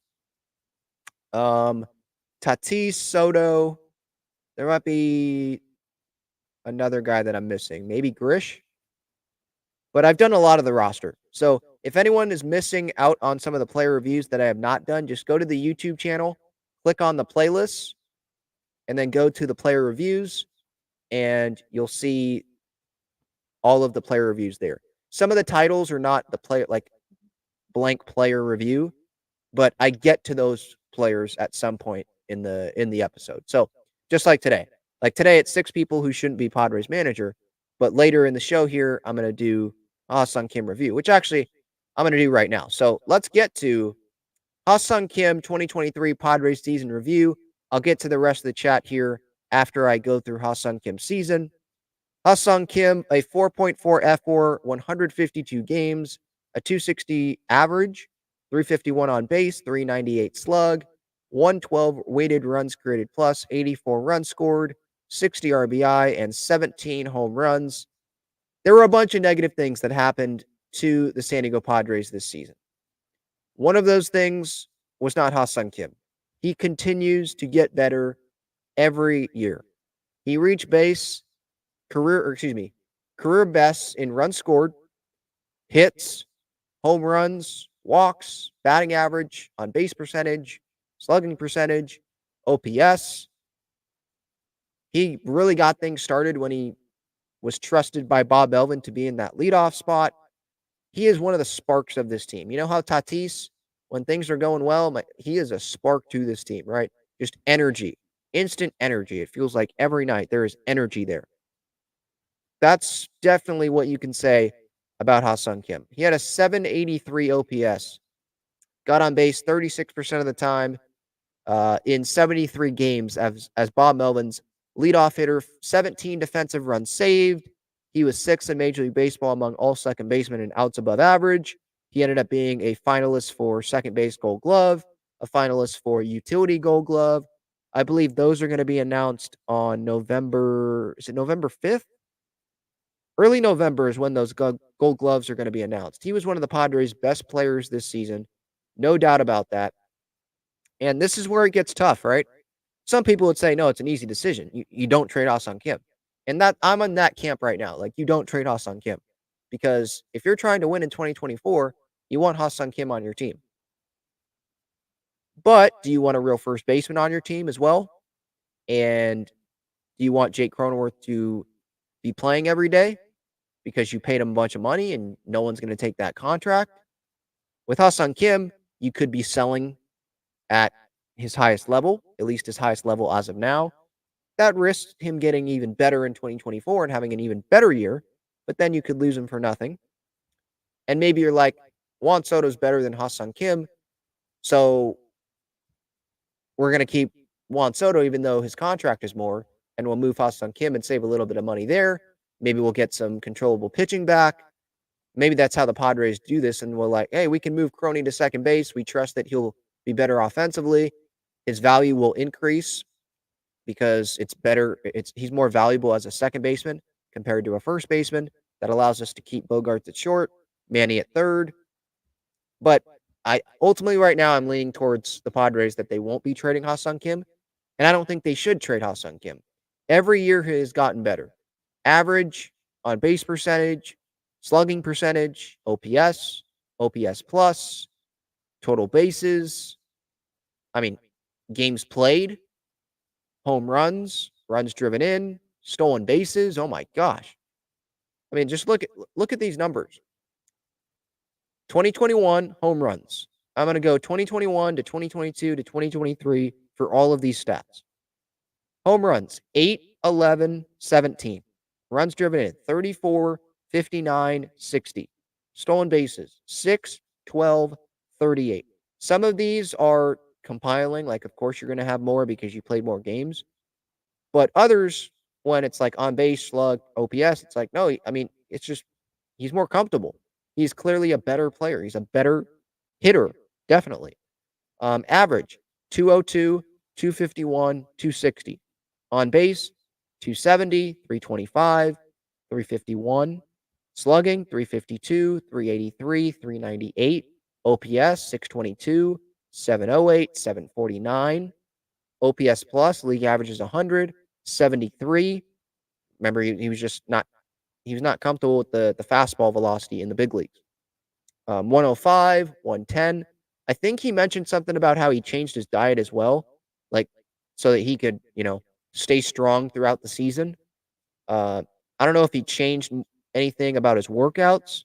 Tatis, Soto. There might be another guy that I'm missing. Maybe Grish. But I've done a lot of the roster. So if anyone is missing out on some of the player reviews that I have not done, just go to the YouTube channel, click on the playlists, and then go to the player reviews, and you'll see all of the player reviews there. Some of the titles are not the player, like blank player review, but I get to those players at some point in the episode. So just like today it's 6 people who shouldn't be Padres manager, but later in the show here, I'm going to do Ha-Seong Kim review, which actually I'm going to do right now. So let's get to Ha-Seong Kim 2023 Padres season review. I'll get to the rest of the chat here after I go through Ha-Seong Kim's season. Ha-Seong Kim, a 4.4 F4, 152 games, a 260 average, 351 on base, 398 slug, 112 weighted runs created plus, 84 runs scored, 60 RBI, and 17 home runs. There were a bunch of negative things that happened to the San Diego Padres this season. One of those things was not Ha-Seong Kim. He continues to get better every year. He reached career bests in runs scored, hits, home runs, walks, batting average, on base percentage, slugging percentage, OPS. He really got things started when he was trusted by Bob Melvin to be in that leadoff spot. He is one of the sparks of this team. You know how Tatis, when things are going well, he is a spark to this team, right? Just energy, instant energy. It feels like every night there is energy there. That's definitely what you can say about Ha-Seong Kim. He had a 783 OPS, got on base 36% of the time in 73 games as Bob Melvin's leadoff hitter, 17 defensive runs saved. He was 6th in Major League Baseball among all second basemen in outs above average. He ended up being a finalist for second base Gold Glove, a finalist for utility Gold Glove. I believe those are going to be announced on November 5th? Early November is when those Gold Gloves are going to be announced. He was one of the Padres' best players this season. No doubt about that. And this is where it gets tough, right? Some people would say, no, it's an easy decision. You don't trade Ha-Seong Kim. And that I'm in that camp right now. Like, you don't trade Ha-Seong Kim. Because if you're trying to win in 2024, you want Ha-Seong Kim on your team. But do you want a real first baseman on your team as well? And do you want Jake Cronenworth to be playing every day because you paid him a bunch of money and no one's going to take that contract? With Ha-Seong Kim, you could be selling at his highest level, at least his highest level as of now. That risks him getting even better in 2024 and having an even better year, but then you could lose him for nothing. And maybe you're like, Juan Soto's better than Ha-Seong Kim, so we're going to keep Juan Soto even though his contract is more, and we'll move Ha-Seong Kim and save a little bit of money there. Maybe we'll get some controllable pitching back. Maybe that's how the Padres do this, and we're like, hey, we can move Crony to second base. We trust that he'll be better offensively. His value will increase because it's better. He's more valuable as a second baseman compared to a first baseman. That allows us to keep Bogaerts at short, Manny at third. But I ultimately right now I'm leaning towards the Padres that they won't be trading Ha-Seong Kim, and I don't think they should trade Ha-Seong Kim. Every year he has gotten better. Average, on base percentage, slugging percentage, OPS, OPS plus, total bases. I mean, games played, home runs, runs driven in, stolen bases. Oh my gosh. I mean, just look at these numbers. 2021 home runs. I'm going to go 2021 to 2022 to 2023 for all of these stats. Home runs, 8, 11, 17. Runs driven in, 34, 59, 60. Stolen bases, 6, 12, 38. Some of these are compiling. Like, of course, you're going to have more because you played more games. But others, when it's like on base, slug, OPS, it's like, no, I mean, it's just, he's more comfortable. He's clearly a better player. He's a better hitter, definitely. Average, 202, 251, 260. On base, 270, 325, 351. Slugging, 352, 383, 398. OPS, 622, 708, 749. OPS plus, league average is 100, 73. Remember, he was not comfortable with the fastball velocity in the big leagues. 105, 110. I think he mentioned something about how he changed his diet as well, like so that he could, stay strong throughout the season. I don't know if he changed anything about his workouts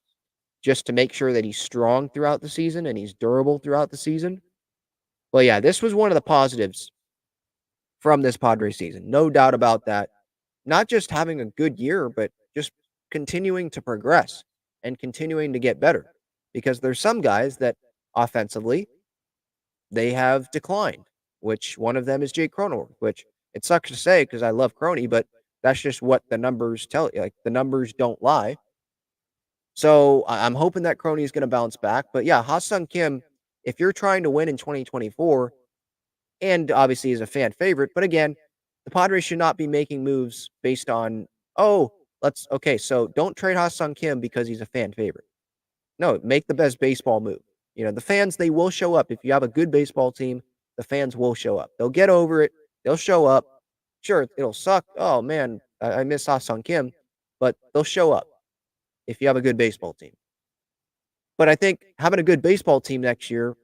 just to make sure that he's strong throughout the season and he's durable throughout the season. But yeah, this was one of the positives from this Padres season. No doubt about that. Not just having a good year, but just continuing to progress and continuing to get better. Because there's some guys that offensively, they have declined, which one of them is Jake Cronenworth, which it sucks to say because I love Croney, but that's just what the numbers tell you. Like, the numbers don't lie. So I'm hoping that Croney is going to bounce back. But yeah, Ha-Seong Kim, if you're trying to win in 2024, and obviously is a fan favorite, but again, the Padres should not be making moves based on, so don't trade Ha-Seong Kim because he's a fan favorite. No, make the best baseball move. The fans, they will show up. If you have a good baseball team, the fans will show up. They'll get over it. They'll show up. Sure, it'll suck. Oh, man, I miss Ha-Seong Kim. But they'll show up if you have a good baseball team. But I think having a good baseball team next year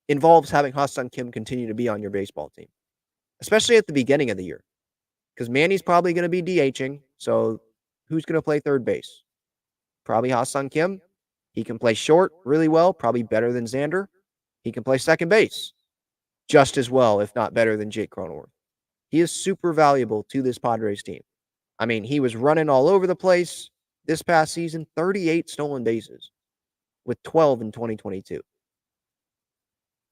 involves having Ha-Seong Kim continue to be on your baseball team, especially at the beginning of the year. Because Manny's probably going to be DHing, so who's going to play third base? Probably Ha-Seong Kim. He can play short really well, probably better than Xander. He can play second base just as well, if not better than Jake Cronenworth. He is super valuable to this Padres team. I mean, he was running all over the place this past season, 38 stolen bases with 12 in 2022.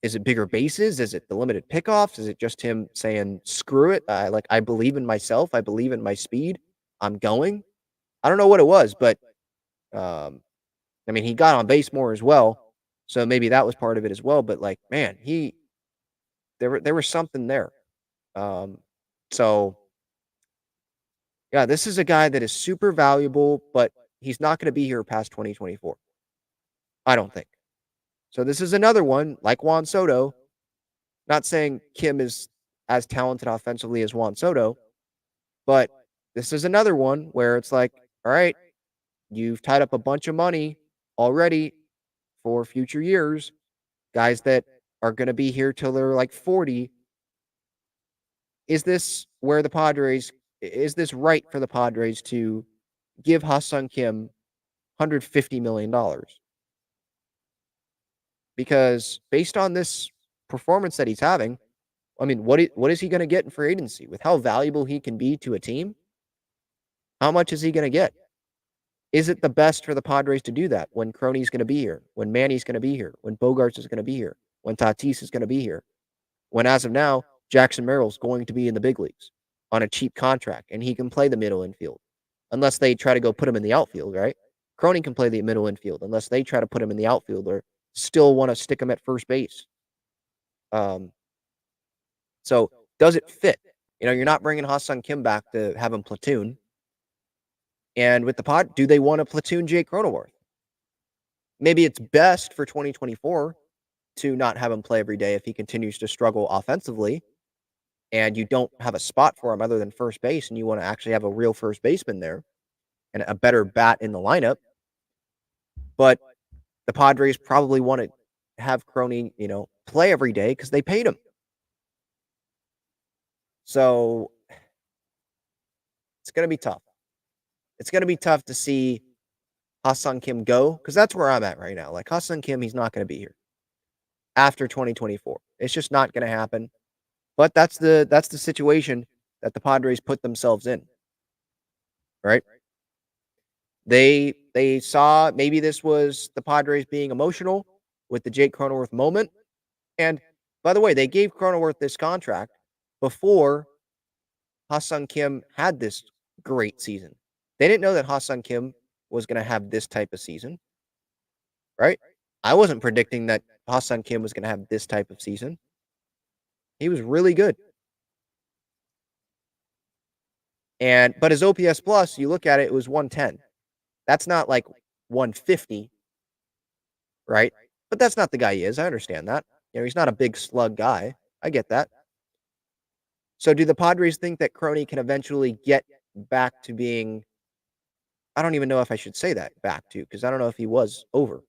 Is it bigger bases? Is it the limited pickoffs? Is it just him saying, screw it? I believe in myself. I believe in my speed. I'm going. I don't know what it was, but I mean, he got on base more as well. So maybe that was part of it as well. But like, man, there was something there. So yeah, this is a guy that is super valuable, but he's not going to be here past 2024. I don't think. So this is another one like Juan Soto. Not saying Kim is as talented offensively as Juan Soto, but this is another one where it's like, all right, you've tied up a bunch of money already for future years, guys that are going to be here till they're like 40. Is this right for the Padres to give Ha-Seong Kim $150 million? Because based on this performance that he's having, I mean, what is he going to get in free agency with how valuable he can be to a team? How much is he going to get? Is it the best for the Padres to do that when Crony's going to be here, when Manny's going to be here, when Bogarts is going to be here, when Tatis is going to be here, when as of now, Jackson Merrill's going to be in the big leagues on a cheap contract and he can play the middle infield unless they try to go put him in the outfield, right? Crony can play the middle infield unless they try to put him in the outfield or still want to stick him at first base. So does it fit? You know, you're not bringing Ha-Seong Kim back to have him platoon. And with the do they want to platoon Jake Cronenworth? Maybe it's best for 2024 to not have him play every day if he continues to struggle offensively and you don't have a spot for him other than first base and you want to actually have a real first baseman there and a better bat in the lineup. But the Padres probably want to have Crony, play every day because they paid him. So it's going to be tough. It's going to be tough to see Ha-Seong Kim go because that's where I'm at right now. Like Ha-Seong Kim, he's not going to be here after 2024. It's just not going to happen. But that's the situation that the Padres put themselves in. Right? They saw maybe this was the Padres being emotional with the Jake Cronenworth moment. And by the way, they gave Cronenworth this contract before Ha-Seong Kim had this great season. They didn't know that Ha-Seong Kim was going to have this type of season, right? I wasn't predicting that Ha-Seong Kim was going to have this type of season. He was really good. But his OPS plus, you look at it, it was 110. That's not like 150, right? But that's not the guy he is. I understand that. He's not a big slug guy. I get that. So do the Padres think that Crony can eventually get back to being, I don't even know if I should say that back to, because I don't know if he was over.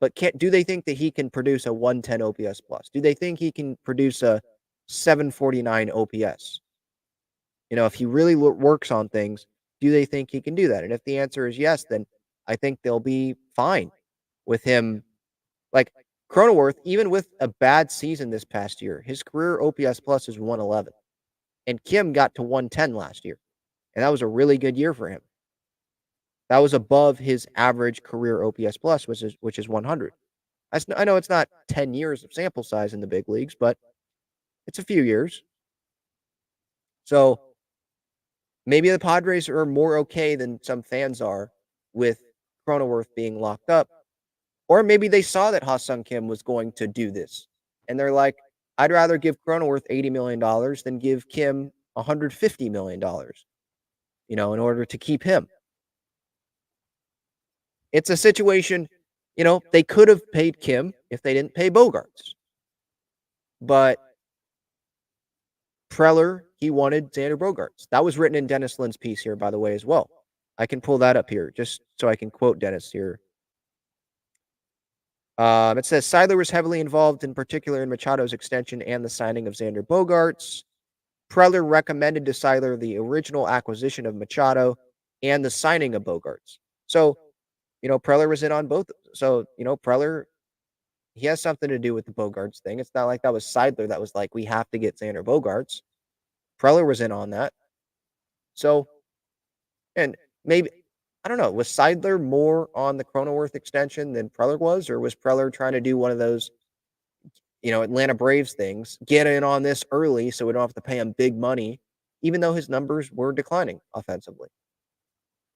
But do they think that he can produce a 110 OPS plus? Do they think he can produce a 749 OPS? If he really works on things, do they think he can do that? And if the answer is yes, then I think they'll be fine with him. Like Cronenworth, even with a bad season this past year, his career OPS plus is 111. And Kim got to 110 last year. And that was a really good year for him. That was above his average career OPS plus, which is 100. I know it's not 10 years of sample size in the big leagues, but it's a few years. So maybe the Padres are more okay than some fans are with Cronenworth being locked up. Or maybe they saw that Ha-Seong Kim was going to do this. And they're like, I'd rather give Cronenworth $80 million than give Kim $150 million, in order to keep him. It's a situation, they could have paid Kim if they didn't pay Bogarts. But Preller, he wanted Xander Bogaerts. That was written in Dennis Lin's piece here, by the way, as well. I can pull that up here just so I can quote Dennis here. It says, Seidler was heavily involved, in particular in Machado's extension and the signing of Xander Bogaerts. Preller recommended to Seidler the original acquisition of Machado and the signing of Bogaerts. So, Preller was in on both. So, Preller, he has something to do with the Bogaerts thing. It's not like that was Seidler that was like, we have to get Xander Bogaerts. Preller was in on that. So, and maybe I don't know. Was Seidler more on the Cronenworth extension than Preller was, or was Preller trying to do one of those, Atlanta Braves things, get in on this early so we don't have to pay him big money, even though his numbers were declining offensively?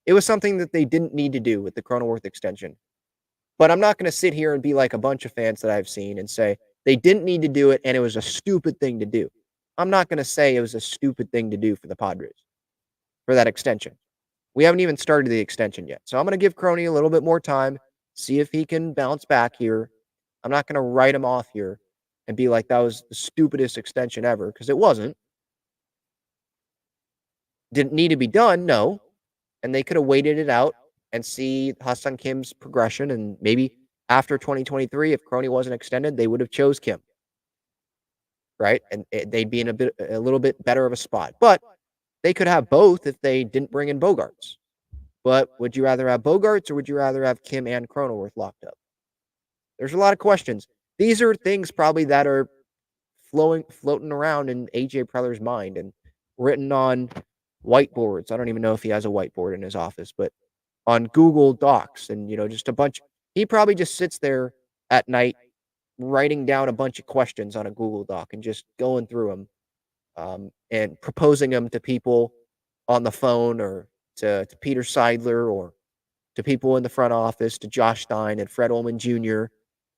It was something that they didn't need to do with the Cronenworth extension. But I'm not going to sit here and be like a bunch of fans that I've seen and say they didn't need to do it and it was a stupid thing to do. I'm not going to say it was a stupid thing to do for the Padres for that extension. We haven't even started the extension yet. So I'm going to give Crony a little bit more time, see if he can bounce back here. I'm not going to write him off here and be like that was the stupidest extension ever, because it wasn't. Didn't need to be done, no. And they could have waited it out and see Ha-Seong Kim's progression, and maybe after 2023, if Crony wasn't extended, they would have chose Kim, right? And they'd be in a little bit better of a spot. But they could have both if they didn't bring in Bogarts. But would you rather have Bogarts or would you rather have Kim and Cronenworth locked up? There's a lot of questions. These are things probably that are floating around in AJ Preller's mind and written on whiteboards. I don't even know if he has a whiteboard in his office, but on Google Docs and, just a bunch. He probably just sits there at night writing down a bunch of questions on a Google Doc and just going through them and proposing them to people on the phone or to Peter Seidler or to people in the front office, to Josh Stein and Fred Ullman Jr.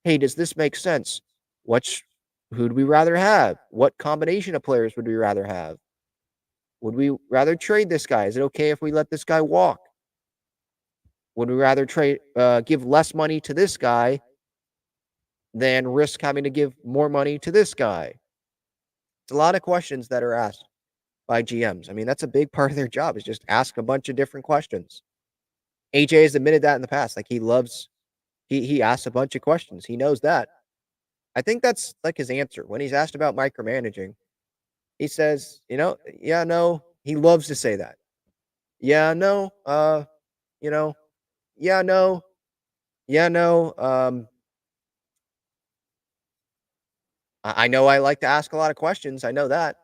Hey, does this make sense? Who do we rather have? What combination of players would we rather have? Would we rather trade this guy? Is it okay if we let this guy walk? Would we rather give less money to this guy than risk having to give more money to this guy? It's a lot of questions that are asked by GMs. I mean, that's a big part of their job, is just ask a bunch of different questions. AJ has admitted that in the past. Like, he asks a bunch of questions. He knows that. I think that's like his answer. When he's asked about micromanaging, he says, yeah, no. He loves to say that. Yeah, no. Yeah, no. Yeah, no. I know I like to ask a lot of questions. I know that.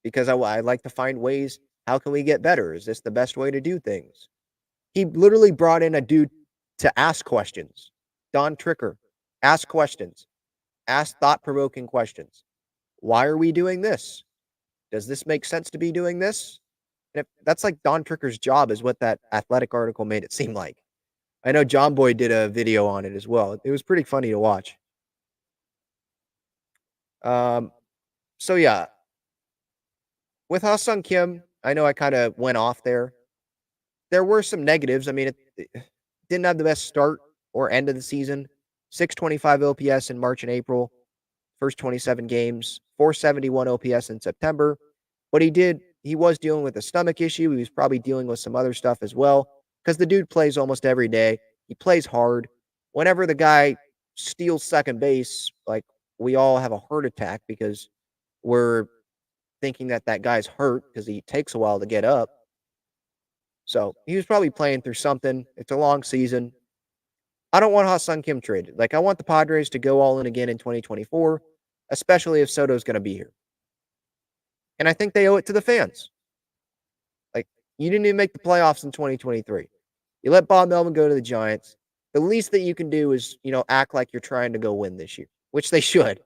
Because I like to find ways. How can we get better? Is this the best way to do things? He literally brought in a dude to ask questions. Don Tricker. Ask questions. Ask thought-provoking questions. Why are we doing this? Does this make sense to be doing this? And that's like Don Tricker's job, is what that Athletic article made it seem like. I know John Boy did a video on it as well. It was pretty funny to watch. So yeah. With Ha-Seong Kim, I know I kind of went off there. There were some negatives. I mean, it didn't have the best start or end of the season. 625 OPS in March and April. First 27 games. 471 OPS in September. But he was dealing with a stomach issue. He was probably dealing with some other stuff as well, because the dude plays almost every day. He plays hard. Whenever the guy steals second base, like, we all have a heart attack because we're thinking that guy's hurt because he takes a while to get up. So he was probably playing through something. It's a long season. I don't want Ha-Seong Kim traded. Like, I want the Padres to go all in again in 2024, especially if Soto's going to be here. And I think they owe it to the fans. Like, you didn't even make the playoffs in 2023. You let Bob Melvin go to the Giants. The least that you can do is, act like you're trying to go win this year, which they should.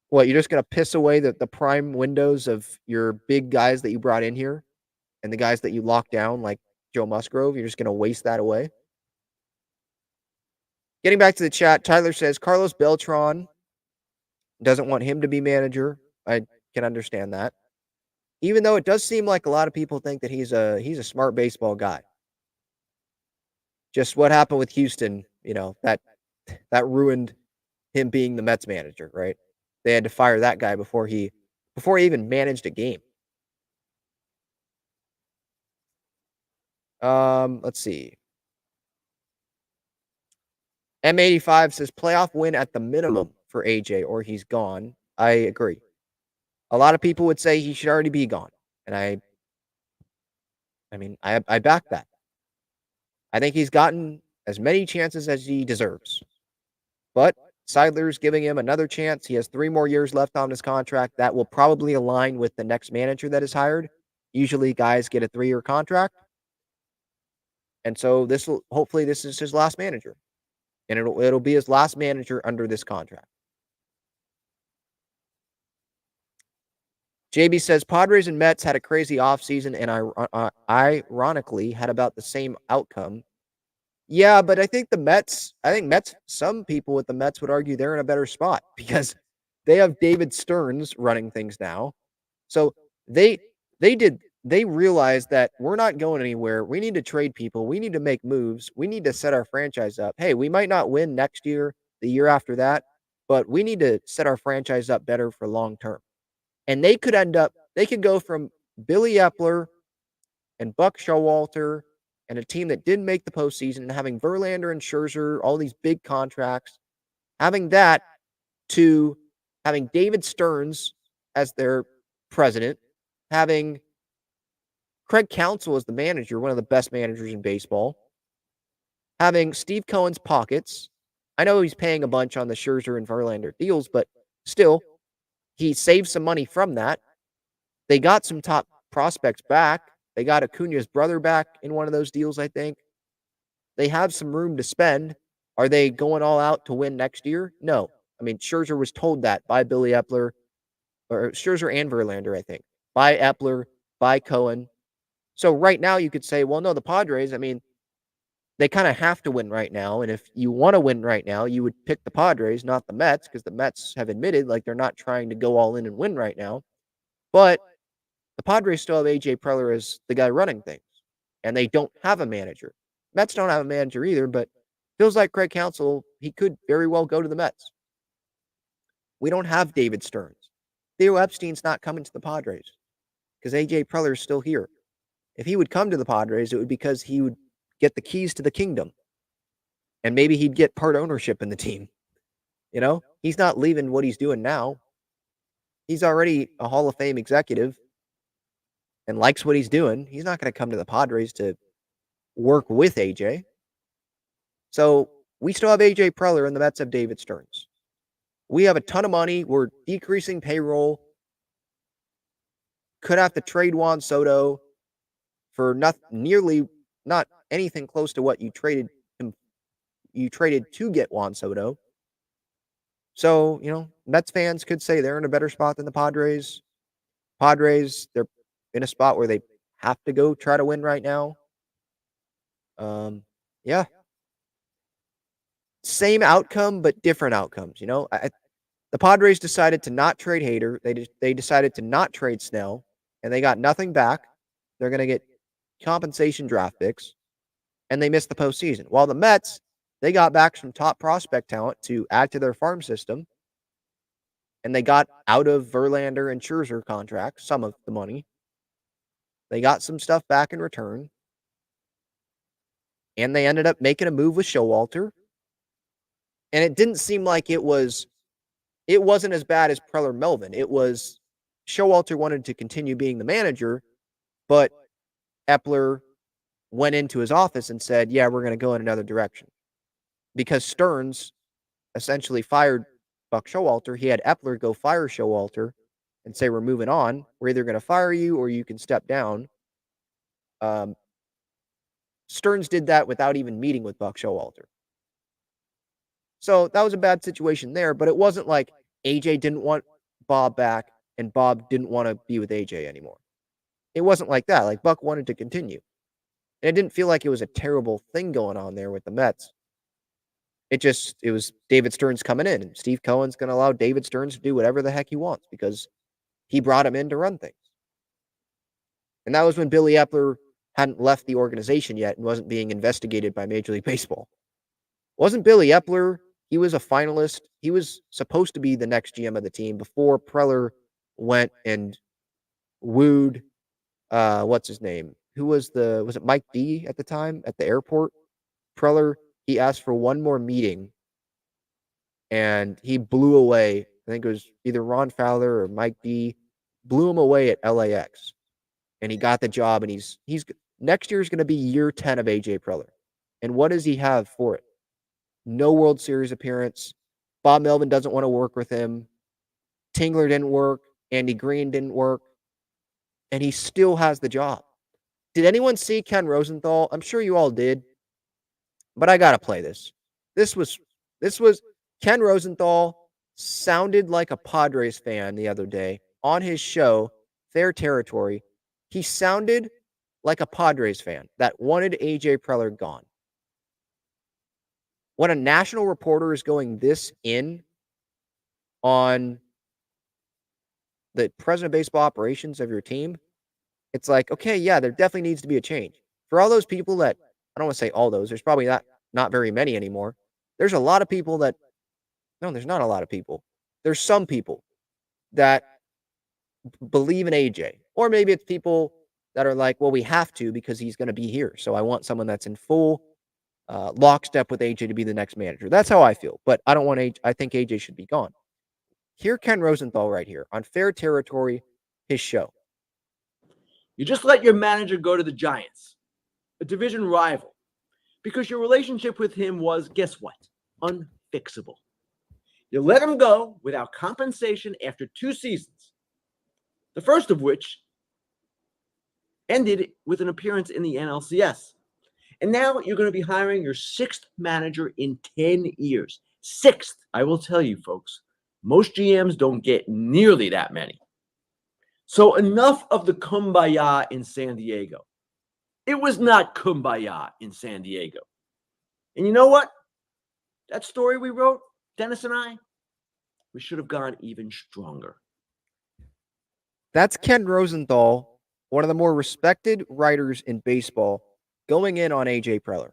What, you're just going to piss away the prime windows of your big guys that you brought in here and the guys that you locked down, like Joe Musgrove? You're just going to waste that away? Getting back to the chat, Tyler says Carlos Beltran doesn't want him to be manager. I can understand that. Even though it does seem like a lot of people think that he's a smart baseball guy. Just what happened with Houston, that ruined him being the Mets manager, right? They had to fire that guy before he even managed a game. Let's see. M85 says playoff win at the minimum for AJ or he's gone. I agree. A lot of people would say he should already be gone. And I back that. I think he's gotten as many chances as he deserves. But Seidler's giving him another chance. He has 3 more years left on his contract. That will probably align with the next manager that is hired. Usually guys get a 3-year contract. And so hopefully this is his last manager. And it'll be his last manager under this contract. JB says Padres and Mets had a crazy offseason and ironically had about the same outcome. Yeah, but I think some people with the Mets would argue they're in a better spot because they have David Stearns running things now. So they they realized that we're not going anywhere. We need to trade people. We need to make moves. We need to set our franchise up. Hey, we might not win next year, the year after that, but we need to set our franchise up better for long term. And they could go from Billy Epler and Buck Showalter and a team that didn't make the postseason and having Verlander and Scherzer, all these big contracts, having that to having David Stearns as their president, having Craig Counsell as the manager, one of the best managers in baseball, having Steve Cohen's pockets. I know he's paying a bunch on the Scherzer and Verlander deals, but still, he saved some money from that. They got some top prospects back. They got Acuna's brother back in one of those deals, I think. They have some room to spend. Are they going all out to win next year? No. I mean, Scherzer was told that by Billy Epler, or Scherzer and Verlander, I think, by Epler, by Cohen. So right now you could say, well, no, the Padres, I mean, they kind of have to win right now. And if you want to win right now, you would pick the Padres, not the Mets, because the Mets have admitted like they're not trying to go all in and win right now. But the Padres still have AJ Preller as the guy running things, and they don't have a manager. Mets don't have a manager either, but feels like Craig Counsell, he could very well go to the Mets. We don't have David Stearns. Theo Epstein's not coming to the Padres because AJ Preller is still here. If he would come to the Padres, it would be because he would get the keys to the kingdom, and maybe he'd get part ownership in the team. You know, he's not leaving what he's doing now. He's already a Hall of Fame executive and likes what he's doing. He's not going to come to the Padres to work with AJ. So we still have AJ Preller and the Mets have David Stearns. We have a ton of money. We're decreasing payroll. Could have to trade Juan Soto for not anything close to what you traded to get Juan Soto. So, Mets fans could say they're in a better spot than the Padres. Padres, they're in a spot where they have to go try to win right now. Yeah. Same outcome, but different outcomes. The Padres decided to not trade Hader. They decided to not trade Snell, and they got nothing back. They're going to get compensation draft picks, and they missed the postseason. While the Mets, they got back some top prospect talent to add to their farm system, and they got out of Verlander and Scherzer contracts, some of the money. They got some stuff back in return, and they ended up making a move with Showalter, and it didn't seem like it wasn't as bad as Preller Melvin. It was Showalter wanted to continue being the manager, but Epler went into his office and said, yeah, we're going to go in another direction. Because Stearns essentially fired Buck Showalter, he had Epler go fire Showalter and say, we're moving on. We're either going to fire you or you can step down. Stearns did that without even meeting with Buck Showalter. So that was a bad situation there, but it wasn't like AJ didn't want Bob back and Bob didn't want to be with AJ anymore. It wasn't like that. Like Buck wanted to continue. And it didn't feel like it was a terrible thing going on there with the Mets. It was David Stearns coming in, and Steve Cohen's going to allow David Stearns to do whatever the heck he wants because he brought him in to run things. And that was when Billy Epler hadn't left the organization yet and wasn't being investigated by Major League Baseball. Wasn't Billy Epler, he was a finalist. He was supposed to be the next GM of the team before Preller went and wooed, what's his name? Was it Mike D at the time at the airport? Preller, he asked for one more meeting and he blew away. I think it was either Ron Fowler or Mike D blew him away at LAX. And he got the job, and he's next year is going to be year 10 of AJ Preller. And what does he have for it? No World Series appearance. Bob Melvin doesn't want to work with him. Tingler didn't work. Andy Green didn't work. And he still has the job. Did anyone see Ken Rosenthal? I'm sure you all did, but I gotta play this. This was Ken Rosenthal sounded like a Padres fan the other day on his show, Fair Territory. He sounded like a Padres fan that wanted AJ Preller gone. When a national reporter is going this in on the president of baseball operations of your team, it's like, okay, yeah, there definitely needs to be a change. For all those people that, I don't want to say all those, there's probably not very many anymore. There's a lot of people that, no, there's not a lot of people. There's some people that believe in AJ. Or maybe it's people that are like, well, we have to because he's going to be here. So I want someone that's in full lockstep with AJ to be the next manager. That's how I feel. But I don't want AJ. I think AJ should be gone. Hear Ken Rosenthal right here on Fair Territory, his show. You just let your manager go to the Giants, a division rival, because your relationship with him was, guess what? Unfixable. You let him go without compensation after 2 seasons, the first of which ended with an appearance in the NLCS. And now you're going to be hiring your 6th manager in 10 years. 6th, I will tell you, folks. Most GMs don't get nearly that many. So enough of the kumbaya in San Diego. It was not kumbaya in San Diego. And you know what? That story we wrote, Dennis and I, we should have gone even stronger. That's Ken Rosenthal, one of the more respected writers in baseball, going in on AJ Preller.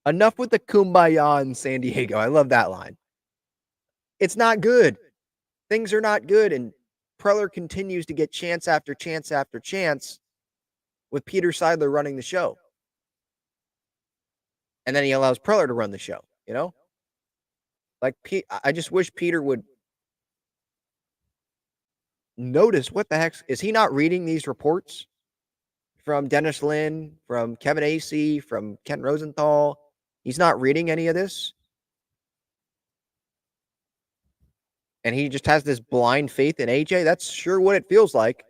Enough with the kumbaya in San Diego. I love that line. It's not good. Things are not good. And Preller continues to get chance after chance after chance with Peter Seidler running the show. And then he allows Preller to run the show, you know? Like, I just wish Peter would notice what the heck. Is he not reading these reports from Dennis Lin, from Kevin Acee, from Ken Rosenthal? He's not reading any of this. And he just has this blind faith in AJ. That's sure what it feels like.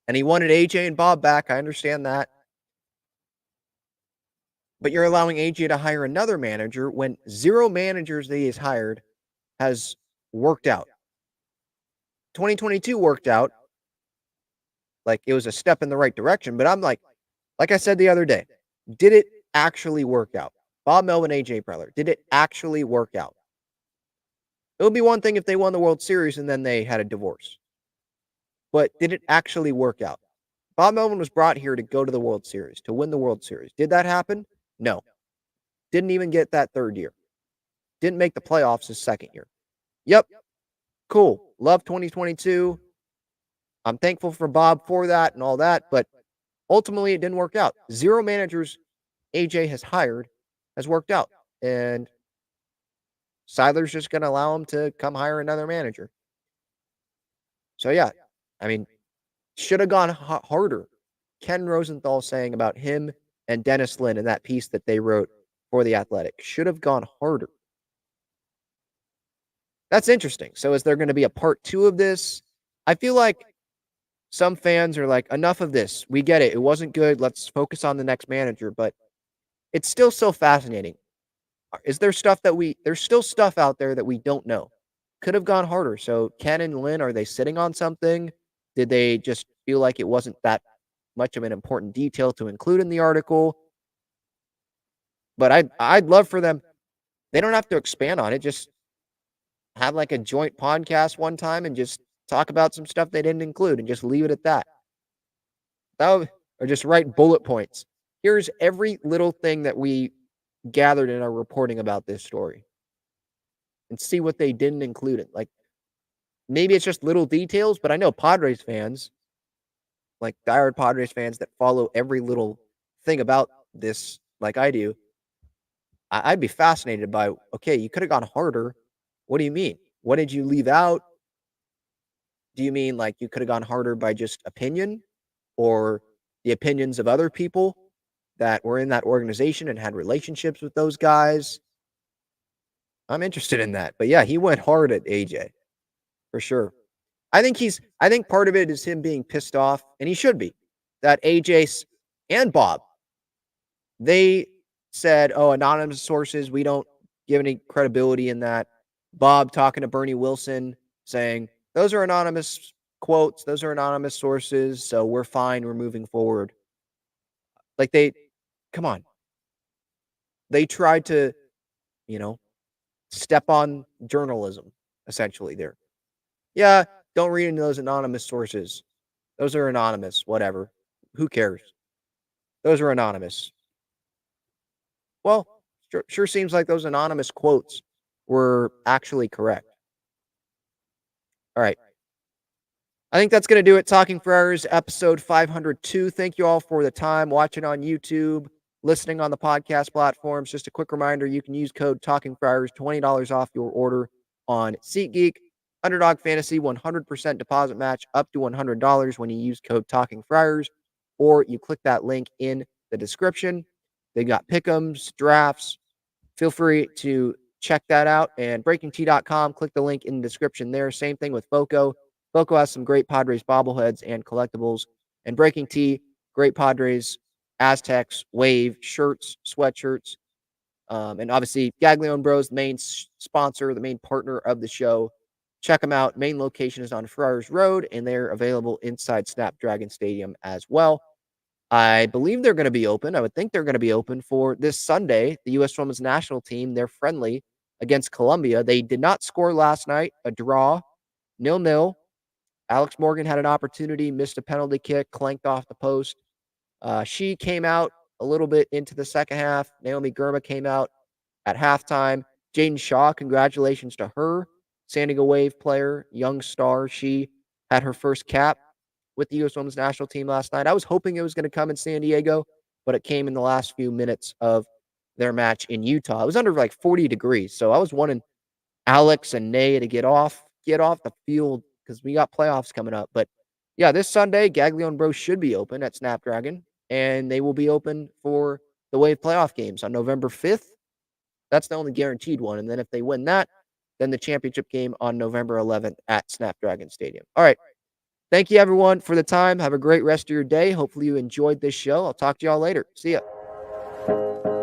And he wanted AJ and Bob back. I understand that. But you're allowing AJ to hire another manager when 0 managers that he has hired has worked out. 2022 worked out. Like, it was a step in the right direction. But I'm like I said the other day, did it actually work out? Bob Melvin, AJ Preller, did it actually work out? It would be one thing if they won the World Series and then they had a divorce. But did it actually work out? Bob Melvin was brought here to go to the World Series, to win the World Series. Did that happen? No. Didn't even get that 3rd year. Didn't make the playoffs his 2nd year. Yep. Cool. Love 2022. I'm thankful for Bob for that and all that, but ultimately it didn't work out. 0 managers AJ has hired has worked out. And Seidler's just going to allow him to come hire another manager. So, yeah, I mean, should have gone harder. Ken Rosenthal saying about him and Dennis Lin in that piece that they wrote for The Athletic. Should have gone harder. That's interesting. So is there going to be a part 2 of this? I feel like some fans are like, enough of this. We get it. It wasn't good. Let's focus on the next manager. But it's still so fascinating. Is there stuff there's still stuff out there that we don't know? Could have gone harder. So Ken and Lynn, are they sitting on something? Did they just feel like it wasn't that much of an important detail to include in the article? But I'd love for them. They don't have to expand on it. Just have like a joint podcast one time and just talk about some stuff they didn't include and just leave it at that. Or just write bullet points. Here's every little thing that we gathered in our reporting about this story. And see what they didn't include it. Like, maybe it's just little details, but I know Padres fans, like diehard Padres fans that follow every little thing about this like I do, I'd be fascinated by, okay, you could have gone harder. What do you mean? What did you leave out? Do you mean like you could have gone harder by just opinion or the opinions of other people that were in that organization and had relationships with those guys? I'm interested in that. But yeah, he went hard at AJ for sure. I think part of it is him being pissed off, and he should be. that AJ and Bob, they said, oh, anonymous sources, we don't give any credibility in that. Bob talking to Bernie Wilson saying, those are anonymous quotes, those are anonymous sources, so we're fine, we're moving forward. Like come on. They tried to, step on journalism, essentially there. Yeah, don't read into those anonymous sources. Those are anonymous, whatever. Who cares? Those are anonymous. Well, sure seems like those anonymous quotes were actually correct. All right. I think that's going to do it. Talking for Hours, episode 502. Thank you all for the time watching on YouTube, listening on the podcast platforms. Just a quick reminder, you can use code Talking for Hours, $20 off your order on SeatGeek. Underdog Fantasy, 100% deposit match up to $100 when you use code Talking for Hours, or you click that link in the description. They got pick'ems, drafts. Feel free to check that out. And BreakingT.com, click the link in the description there. Same thing with Foco. Foco has some great Padres bobbleheads and collectibles. And Breaking T, great Padres, Aztecs, Wave, shirts, sweatshirts. And obviously, Gaglione Bros, the main sponsor, the main partner of the show. Check them out. Main location is on Friars Road, and they're available inside Snapdragon Stadium as well. I believe they're going to be open. I would think they're going to be open for this Sunday. The U.S. Women's National Team, they're friendly against Colombia. They did not score last night. A draw, 0-0. Alex Morgan had an opportunity, missed a penalty kick, clanked off the post. She came out a little bit into the second half. Naomi Girma came out at halftime. Jaden Shaw, congratulations to her. San Diego Wave player, young star. She had her first cap with the U.S. Women's National Team last night. I was hoping it was going to come in San Diego, but it came in the last few minutes of their match in Utah. It was under like 40 degrees, so I was wanting Alex and Nay to get off the field because we got playoffs coming up. But yeah, this Sunday, Gaglione Bros should be open at Snapdragon, and they will be open for the Wave playoff games on November 5th. That's the only guaranteed one. And then if they win that, then the championship game on November 11th at Snapdragon Stadium. All right. Thank you, everyone, for the time. Have a great rest of your day. Hopefully you enjoyed this show. I'll talk to y'all later. See ya.